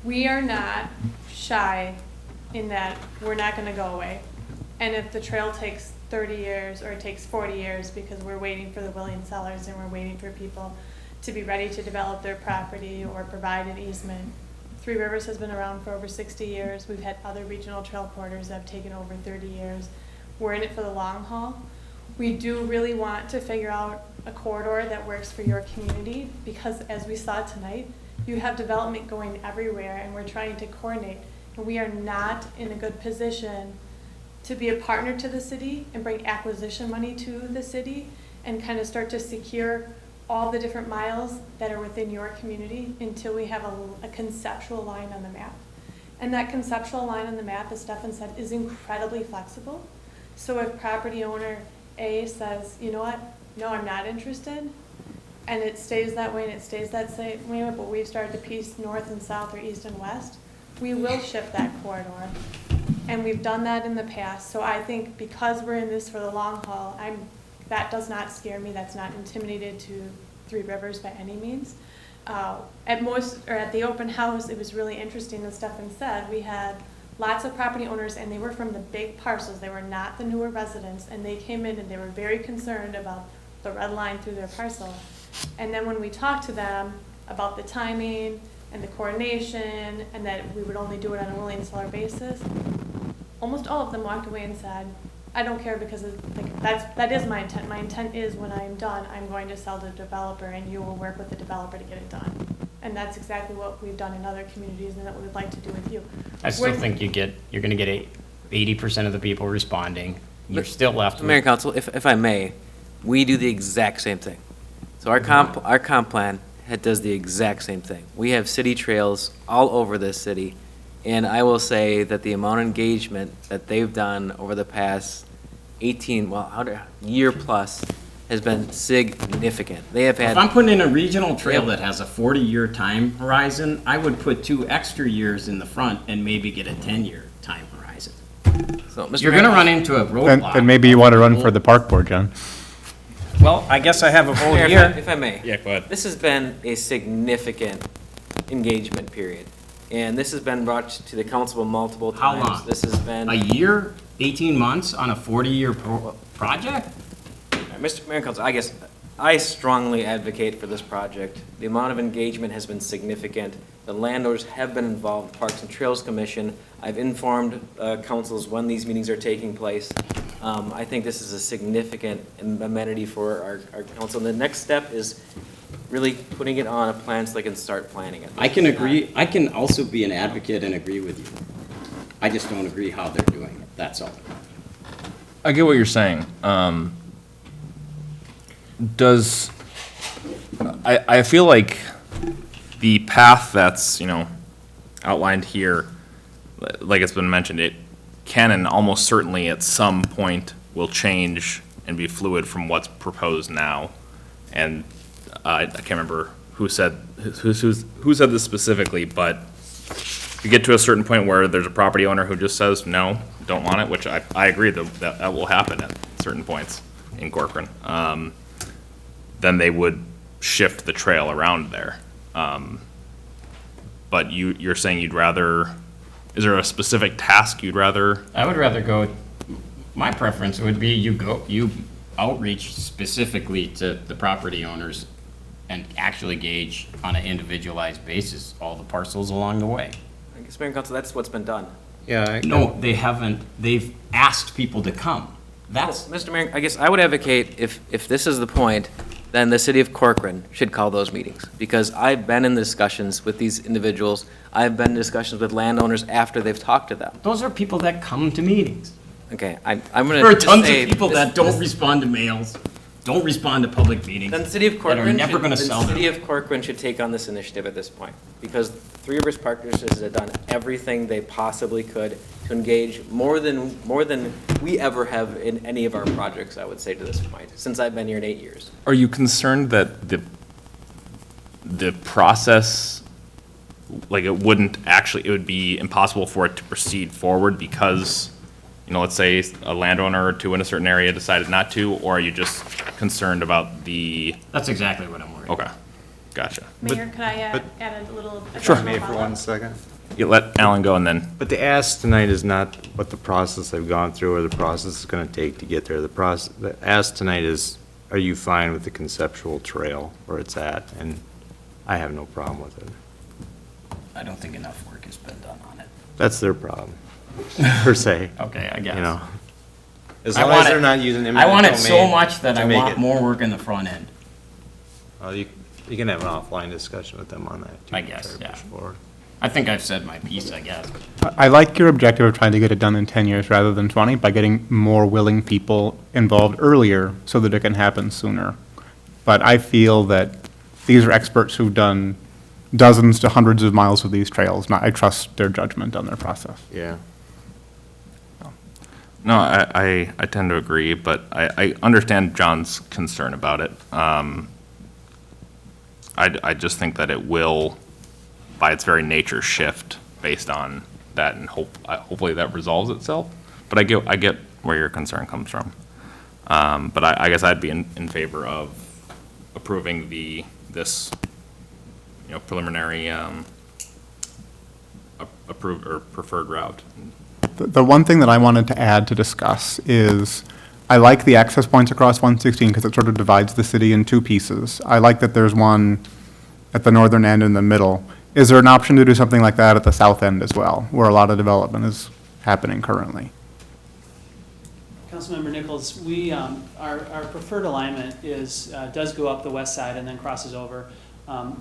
We are not shy in that we're not gonna go away. And if the trail takes 30 years or it takes 40 years because we're waiting for the willing sellers and we're waiting for people to be ready to develop their property or provide an easement. Three Rivers has been around for over 60 years. We've had other regional trail corridors that have taken over 30 years. We're in it for the long haul. We do really want to figure out a corridor that works for your community because as we saw tonight, you have development going everywhere and we're trying to coordinate. And we are not in a good position to be a partner to the city and bring acquisition money to the city and kind of start to secure all the different miles that are within your community until we have a conceptual line on the map. And that conceptual line on the map, as Stefan said, is incredibly flexible. So if property owner A says, you know what, no, I'm not interested, and it stays that way and it stays that same way, but we've started to piece north and south or east and west, we will shift that corridor. And we've done that in the past. So I think because we're in this for the long haul, that does not scare me. That's not intimidated to Three Rivers by any means. At the open house, it was really interesting, as Stefan said, we had lots of property owners and they were from the big parcels. They were not the newer residents, and they came in and they were very concerned about the red line through their parcel. And then when we talked to them about the timing and the coordination and that we would only do it on a willing seller basis, almost all of them walked away and said, I don't care because that is my intent. My intent is when I'm done, I'm going to sell to the developer and you will work with the developer to get it done. And that's exactly what we've done in other communities and that we would like to do with you. I still think you're gonna get 80% of the people responding. You're still left Mayor and with, council, if I may, we do the exact same thing. So our comp plan does the exact same thing. We have city trails all over this city. And I will say that the amount of engagement that they've done over the past year plus has been significant. They have if I'm had, putting in a regional trail Yep. that has a 40-year time horizon, I would put 2 extra years in the front and maybe get a 10-year time horizon. so Mr. You're Mayor, gonna run into a roadblock. Then maybe you want to run for the park board, John. Well, I guess I have a vote Mayor, here. if I may. Yeah, go ahead. This has been a significant engagement period. And this has been brought to the council multiple How times. long? This has been. A year, 18 months on a 40-year project? Mr. Mayor and Council, I guess I strongly advocate for this project. The amount of engagement has been significant. The landowners have been involved, Parks and Trails Commission. I've informed councils when these meetings are taking place. I think this is a significant amenity for our council. And the next step is really putting it on a plan so they can start planning it. I can agree, I can also be an advocate and agree with you. I just don't agree how they're doing it, that's all. I get what you're saying. I feel like the path that's, outlined here, like it's been mentioned, it can and almost certainly at some point will change and be fluid from what's proposed now. And I can't remember who said this specifically, but you get to a certain point where there's a property owner who just says, no, don't want it, which I agree that will happen at certain points in Corcoran. Then they would shift the trail around there. But you're saying you'd rather, is there a specific task you'd rather? I would rather go, my preference would be you outreach specifically to the property owners and actually gauge on an individualized basis all the parcels along the way. I guess, Mayor and Council, that's what's been done. Yeah, No, they haven't, they've asked people to come. That's, Mr. Mayor, I guess I would advocate, if this is the point, then the city of Corcoran should call those meetings. Because I've been in discussions with these individuals. I've been in discussions with landowners after they've talked to them. those are people that come to meetings. Okay, I'm gonna There are just tons say of people this- that don't respond to mails. don't respond to public meetings. Then the city of That Corcoran are never should- gonna then sell them. City of Corcoran should take on this initiative at this point, because Three Rivers Partnerships has done everything they possibly could to engage more than we ever have in any of our projects, I would say, to this point, since I've been here in 8 years. Are you concerned that the process, like it wouldn't actually, it would be impossible for it to proceed forward because, you know, let's say a landowner or two in a certain area decided not to, or are you just concerned about the, That's exactly what I'm worried about. okay, gotcha. Mayor, could I add a little? Sure. additional May for follow-up? 1 second. You let Alan go and then, But the ask tonight is not what the process I've gone through or the process is gonna take to get there. The ask tonight is, are you fine with the conceptual trail where it's at? And I have no problem with it. I don't think enough work has been done on it. That's their problem, per se, Okay, I guess. you know? As I long want as they're it- not using I eminent want it so domain much that to I make want it- more work in the front end. Well, you can have an offline discussion with them on that, too. I guess, try to yeah. push forward. I think I've said my piece, I guess. I like your objective of trying to get it done in 10 years rather than 20 by getting more willing people involved earlier so that it can happen sooner. But I feel that these are experts who've done dozens to hundreds of miles of these trails. And I trust their judgment on their process. Yeah. no, I tend to agree, but I understand John's concern about it. I just think that it will, by its very nature, shift based on that, and hopefully that resolves itself. But I get where your concern comes from. But I guess I'd be in favor of approving this, you know, preliminary, approved or preferred route. The one thing that I wanted to add to discuss is, I like the access points across 116 because it sort of divides the city in two pieces. I like that there's one at the northern end in the middle. Is there an option to do something like that at the south end as well, where a lot of development is happening currently? Councilmember Nichols, our preferred alignment does go up the west side and then crosses over.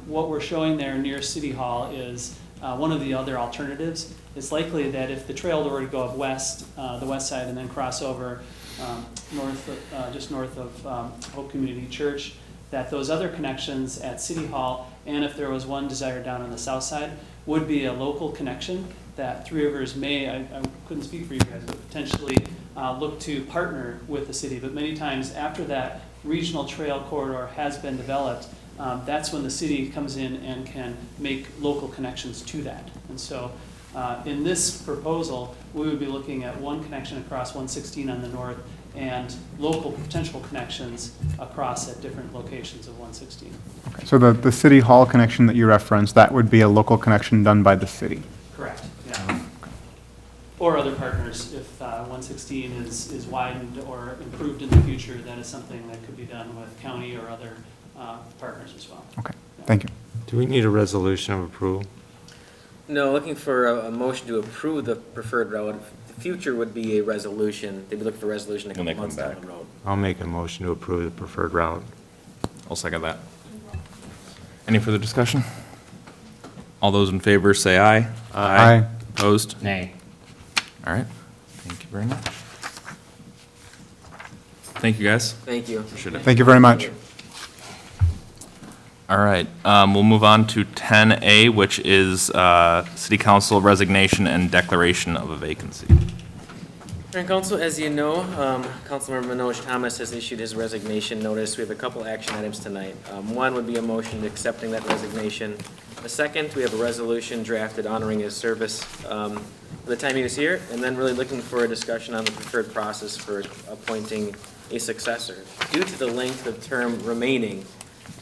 What we're showing there near City Hall is one of the other alternatives. It's likely that if the trail were to go up west, the west side, and then cross over just north of Hope Community Church, that those other connections at City Hall, and if there was one desired down on the south side, would be a local connection that Three Rivers may, I couldn't speak for you guys, but potentially look to partner with the city. But many times after that regional trail corridor has been developed, that's when the city comes in and can make local connections to that. And so in this proposal, we would be looking at one connection across 116 on the north and local potential connections across at different locations of 116. So the City Hall connection that you referenced, that would be a local connection done by the city? Correct, yeah. Or other partners, if 116 is widened or improved in the future, that is something that could be done with county or other partners as well. Okay, thank you. Do we need a resolution of approval? No, looking for a motion to approve the preferred route. The future would be a resolution. They'd be looking for a resolution a When they couple months come down back. the road. I'll make a motion to approve the preferred route. I'll second that. Any further discussion? All those in favor say aye. Aye. Opposed? Nay. All right, thank you very much. Thank you, guys. Thank you. Appreciate it. Thank you very much. All right, we'll move on to 10A, which is City Council resignation and declaration of a vacancy. Mayor and Council, as you know, Councilmember Manoj Thomas has issued his resignation notice. We have a couple action items tonight. One would be a motion accepting that resignation. The second, we have a resolution drafted honoring his service for the time he was here, and then really looking for a discussion on the preferred process for appointing a successor. Due to the length of term remaining,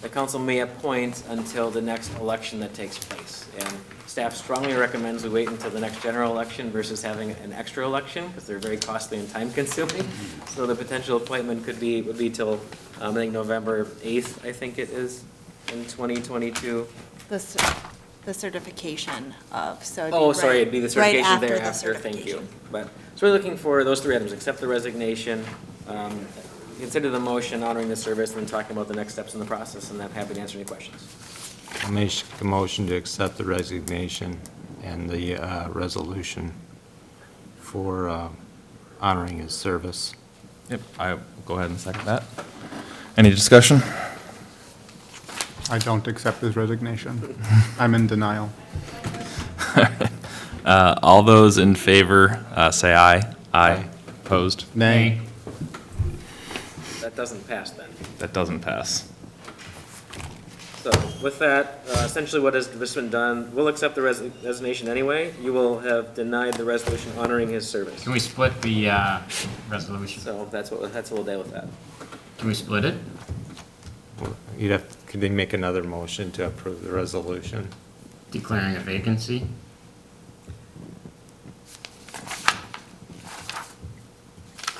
the council may appoint until the next election that takes place. And staff strongly recommends we wait until the next general election versus having an extra election, because they're very costly and time consuming. So the potential appointment would be till, I think, November 8th, I think it is, in 2022. The certification of, so. it'd be Oh, sorry, right- it'd be the right certification after the thereafter, thank you. certification. But, so we're looking for those three items: accept the resignation, consider the motion honoring the service, and then talking about the next steps in the process, and I'm happy to answer any questions. I'll make a motion to accept the resignation and the resolution for honoring his service. Yep, I will go ahead and second that. Any discussion? I don't accept his resignation. I'm in denial. All those in favor, say aye. Aye. Opposed? Nay. That doesn't pass then. That doesn't pass. So with that, essentially what has just been done, we'll accept the resignation anyway. You will have denied the resolution honoring his service. Can we split the resolution? So that's what we'll deal with that. Can we split it? Could they make another motion to approve the resolution? Declaring a vacancy?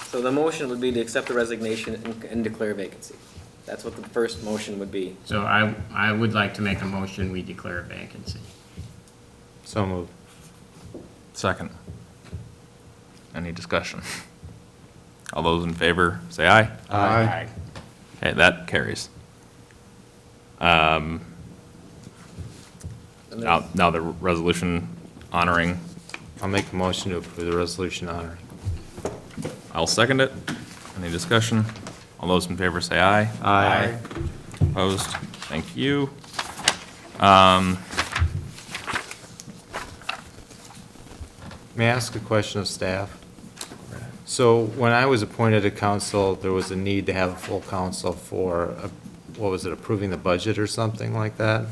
So the motion would be to accept the resignation and declare a vacancy. That's what the first motion would be. So I would like to make a motion, we declare a vacancy. So moved. Second. Any discussion? All those in favor, say aye. Aye. Okay, that carries. And then- Now the resolution honoring, I'll make a motion to approve the resolution honoring. I'll second it. Any discussion? All those in favor say aye. Aye. Opposed? Thank you. May I ask a question of staff? So when I was appointed to council, there was a need to have a full council for, what was it, approving the budget or something like that?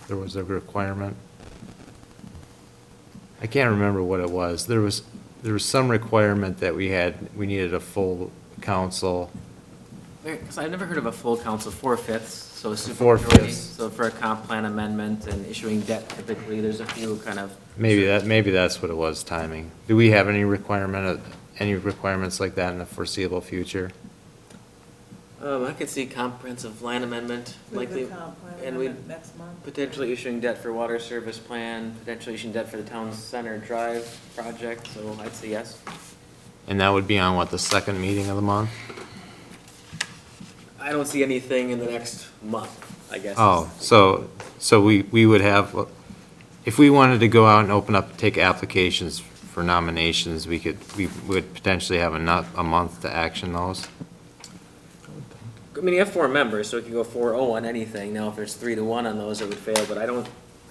There was a requirement? I can't remember what it was. There was some requirement that we needed a full council. Because I've never heard of a full council, 4/5, so a Four-fifths. supermajority. So for a comp plan amendment and issuing debt, typically, there's a few kind of. Maybe that's what it was, timing. Do we have any requirements like that in the foreseeable future? I could see comprehensive land amendment likely, and we Next month. potentially issuing debt for water service plan, potentially issuing debt for the town center drive project, so I'd say yes. And that would be on what, the second meeting of the month? I don't see anything in the next month, I guess. Oh, so we would have, if we wanted to go out and open up, take applications for nominations, we would potentially have a month to action those? I mean, you have 4 members, so it could go 4-0 on anything. Now, if there's 3-1 on those, it would fail, but I don't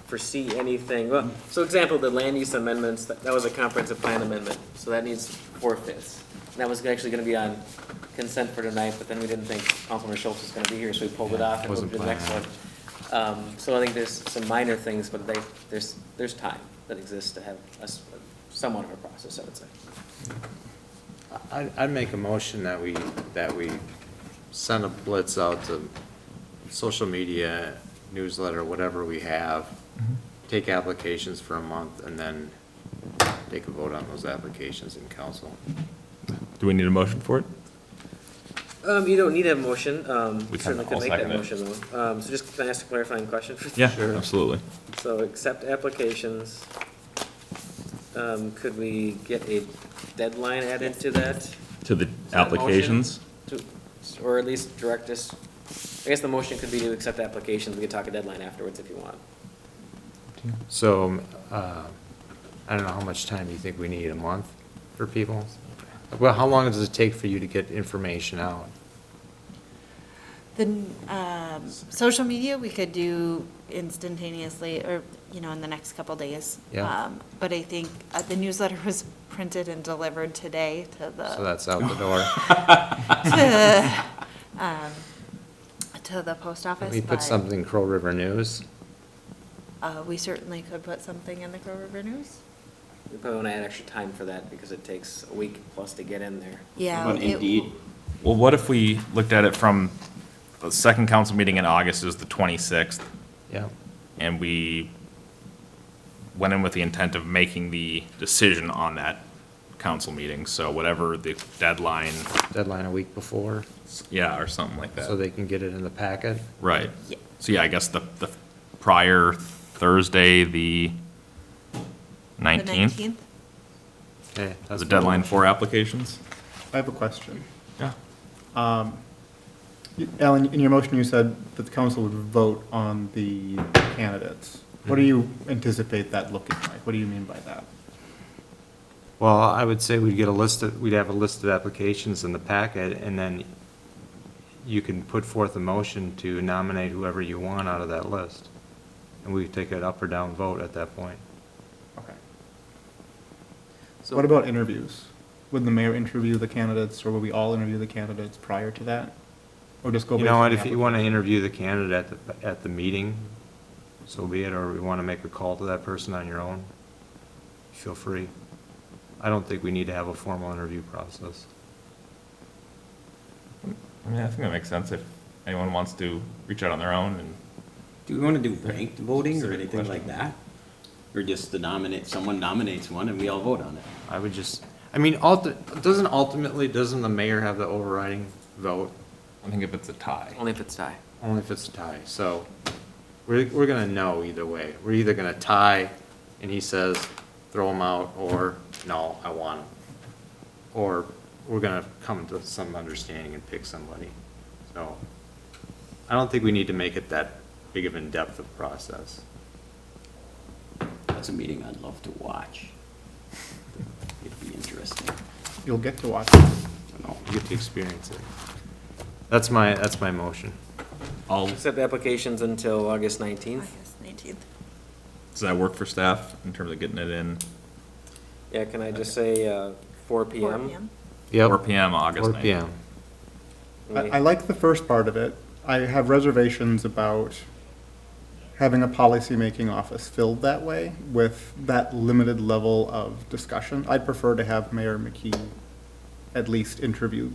foresee anything. Well, so example, the land use amendments, that was a comprehensive plan amendment, so that needs 4/5. And that was actually gonna be on consent for tonight, but then we didn't think Councilman Schultz was gonna be here, so we pulled it off and moved wasn't to the next one. planned. So I think there's some minor things, but there's time that exists to have somewhat of a process, I would say. I'd make a motion that we send a blitz out to social media, newsletter, whatever we have, take applications for a month, and then take a vote on those applications in council. Do we need a motion for it? You don't need a motion, We certainly can- could I'll make that second it. motion though. So just, can I ask a clarifying question? Yeah, absolutely. So accept applications. Could we get a deadline added to that? To the that motion? applications? Or at least direct us, I guess the motion could be to accept applications, we could talk a deadline afterwards if you want. So, I don't know, how much time do you think we need, a month for people? Well, how long does it take for you to get information out? The social media, we could do instantaneously, or, in the next couple days. Yeah. But I think the newsletter was printed and delivered today to So the, that's out the door. to the post office. Can we put but, something in Crow River News? We certainly could put something in the Crow River News. We probably want to add extra time for that because it takes a week plus to get in there. Yeah. What about it- Indeed? Well, what if we looked at it from the second council meeting in August is the 26th, Yeah. and we went in with the intent of making the decision on that council meeting, so whatever the deadline, Deadline a week before, yeah, or something like so that. they can get it in the packet. Right. Yeah. So yeah, I guess the prior Thursday, the The 19th, 19th? Okay. is that's the deadline for applications? I have a question. Yeah. Alan, in your motion, you said that the council would vote on the candidates. What do you anticipate that looking like? What do you mean by that? Well, I would say we'd have a list of applications in the packet, and then you can put forth a motion to nominate whoever you want out of that list. And we take an up or down vote at that point. Okay. So What about interviews? Would the mayor interview the candidates, or would we all interview the candidates prior to that? Or just go You based know on what, the if you want to application? interview the candidate at the meeting, so be it, or we want to make a call to that person on your own, feel free. I don't think we need to have a formal interview process. I mean, I think that makes sense if anyone wants to reach out on their own and. Do we want to do ranked voting or Specific anything question. like that? Or just to nominate, someone nominates one and we all vote on it? I would just, I mean, doesn't the mayor have the overriding vote? I think if it's a tie. only if it's tie. Only if it's a tie, so we're gonna know either way. We're either gonna tie and he says, throw him out, or no, I want him. Or we're gonna come to some understanding and pick somebody. So I don't think we need to make it that big of in-depth of process. That's a meeting I'd love to watch. It'd be interesting. You'll get to watch. No, you get to experience it. That's my motion. I'll, Accept applications until August 19th. August 19th. does that work for staff in terms of getting it in? Yeah, can I just say 4 4 PM? PM. Yep. 4 PM, August 4 9th. PM. I like the first part of it. I have reservations about having a policymaking office filled that way with that limited level of discussion. I'd prefer to have Mayor McKee at least interview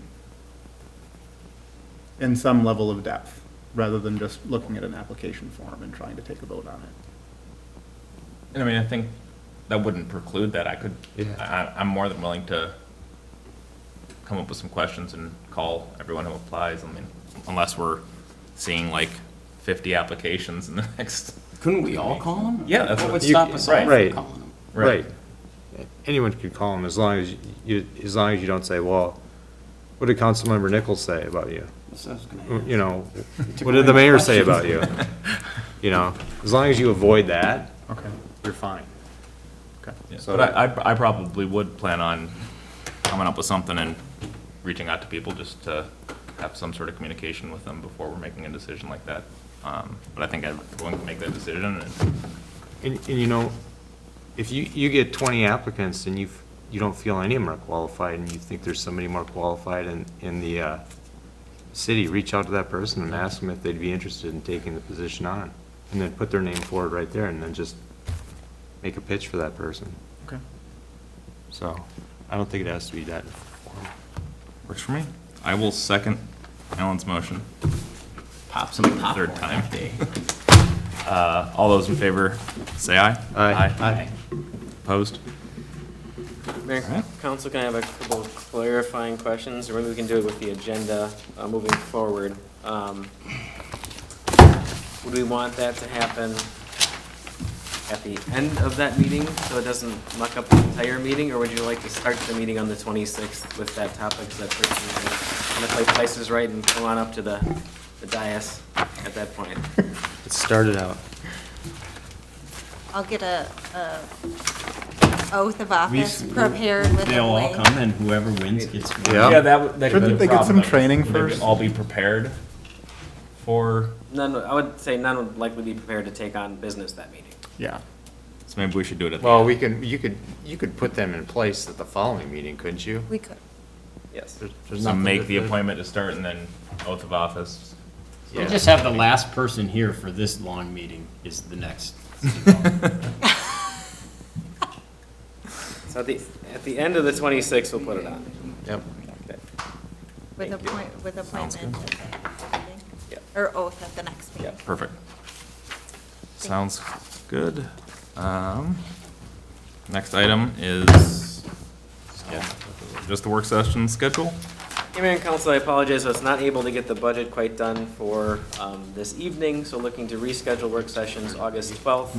in some level of depth, rather than just looking at an application form and trying to take a vote on it. And I mean, I think that wouldn't preclude that. I could, Yeah. I'm more than willing to come up with some questions and call everyone who applies. I mean, unless we're seeing like 50 applications in the next. Couldn't we all call them? Yeah, that's What what- would stop us all Right. from calling them? Right. Anyone could call him as long as you don't say, well, what did Councilmember Nichols say about you? That's what I was gonna ask. You know, what did the mayor say about you? You know, as long as you avoid that, Okay. you're fine. Yeah, So- But I probably would plan on coming up with something and reaching out to people just to have some sort of communication with them before we're making a decision like that. But I think everyone can make that decision and. And you know, if you get 20 applicants and you don't feel any of them are qualified and you think there's somebody more qualified in the city, reach out to that person and ask them if they'd be interested in taking the position on. And then put their name forward right there and then just make a pitch for that person. Okay. So, I don't think it has to be that formal. Works for me. I will second Alan's motion. Pop some popcorn Third time. that day. All those in favor, say aye. Aye. Opposed? Mayor, council, can I have a couple of clarifying questions, or maybe we can do it with the agenda moving forward? Would we want that to happen at the end of that meeting, so it doesn't muck up the entire meeting, or would you like to start the meeting on the 26th with that topic, so that person can play Price is Right and come on up to the dais at that point? It started out. I'll get a oath of office prepared with a They'll all link. come and whoever wins gets. Yeah. that could Shouldn't they get some training Would they first? all be prepared for, None, I would say none would likely be prepared to take on business that meeting. Yeah. so maybe we should do it at the Well, end. you could put them in place at the following meeting, couldn't you? We could. Yes. There's So nothing make that- the appointment to start and then oath of office. We'll just have the last person here for this long meeting is the next. So at the end of the 26th, we'll put it on. Yep. Okay. With Thank you. appointment at the meeting. Yep. Or oath at the next meeting. Yep. Perfect. Sounds good. Next item is just the work session schedule. Hey, Mayor and Council, I apologize, I was not able to get the budget quite done for this evening, so looking to reschedule work sessions August 12th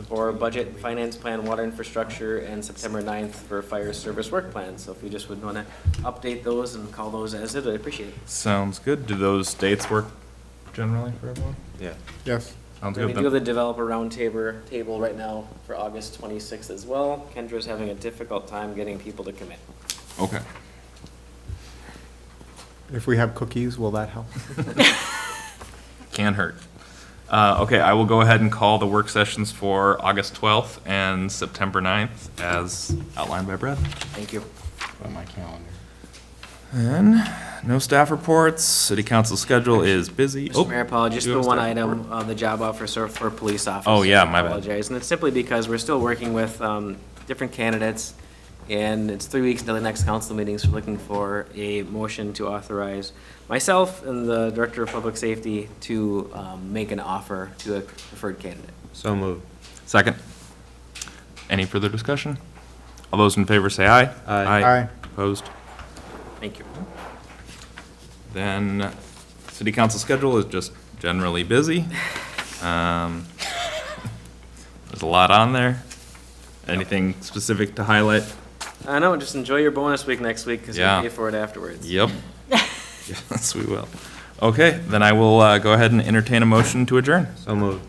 for budget, finance plan, water infrastructure, and September 9th for fire service work plan. So if you just would want to update those and call those as it, I'd appreciate it. Sounds good. Do those dates work generally for everyone? Yeah. Yes. Sounds We good do have then. the developer roundtable right now for August 26th as well. Kendra's having a difficult time getting people to commit. Okay. If we have cookies, will that help? Can't hurt. Okay, I will go ahead and call the work sessions for August 12th and September 9th as outlined by Brad. Thank you. On my calendar. And no staff reports. City council schedule is busy. Mr. Mayor, apologies, you the have a one staff item, report? the job offer for police officers. Oh, yeah, my bad. I apologize, and it's simply because we're still working with different candidates, and it's 3 weeks until the next council meeting, so we're looking for a motion to authorize myself and the Director of Public Safety to make an offer to a preferred candidate. So moved. Second. Any further discussion? All those in favor say aye. Aye. Opposed? Thank you. Then, city council schedule is just generally busy. There's a lot on there. Anything specific to highlight? I know, just enjoy your bonus week next week, because Yeah. you'll pay for it afterwards. Yep. Yes, we will. Okay, then I will go ahead and entertain a motion to adjourn. So moved.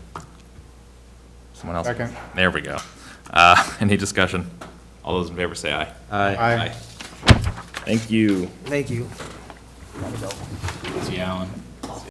Someone else? Second. There we go. Any discussion? All those in favor say aye. Aye. Thank you. Thank you. See Alan.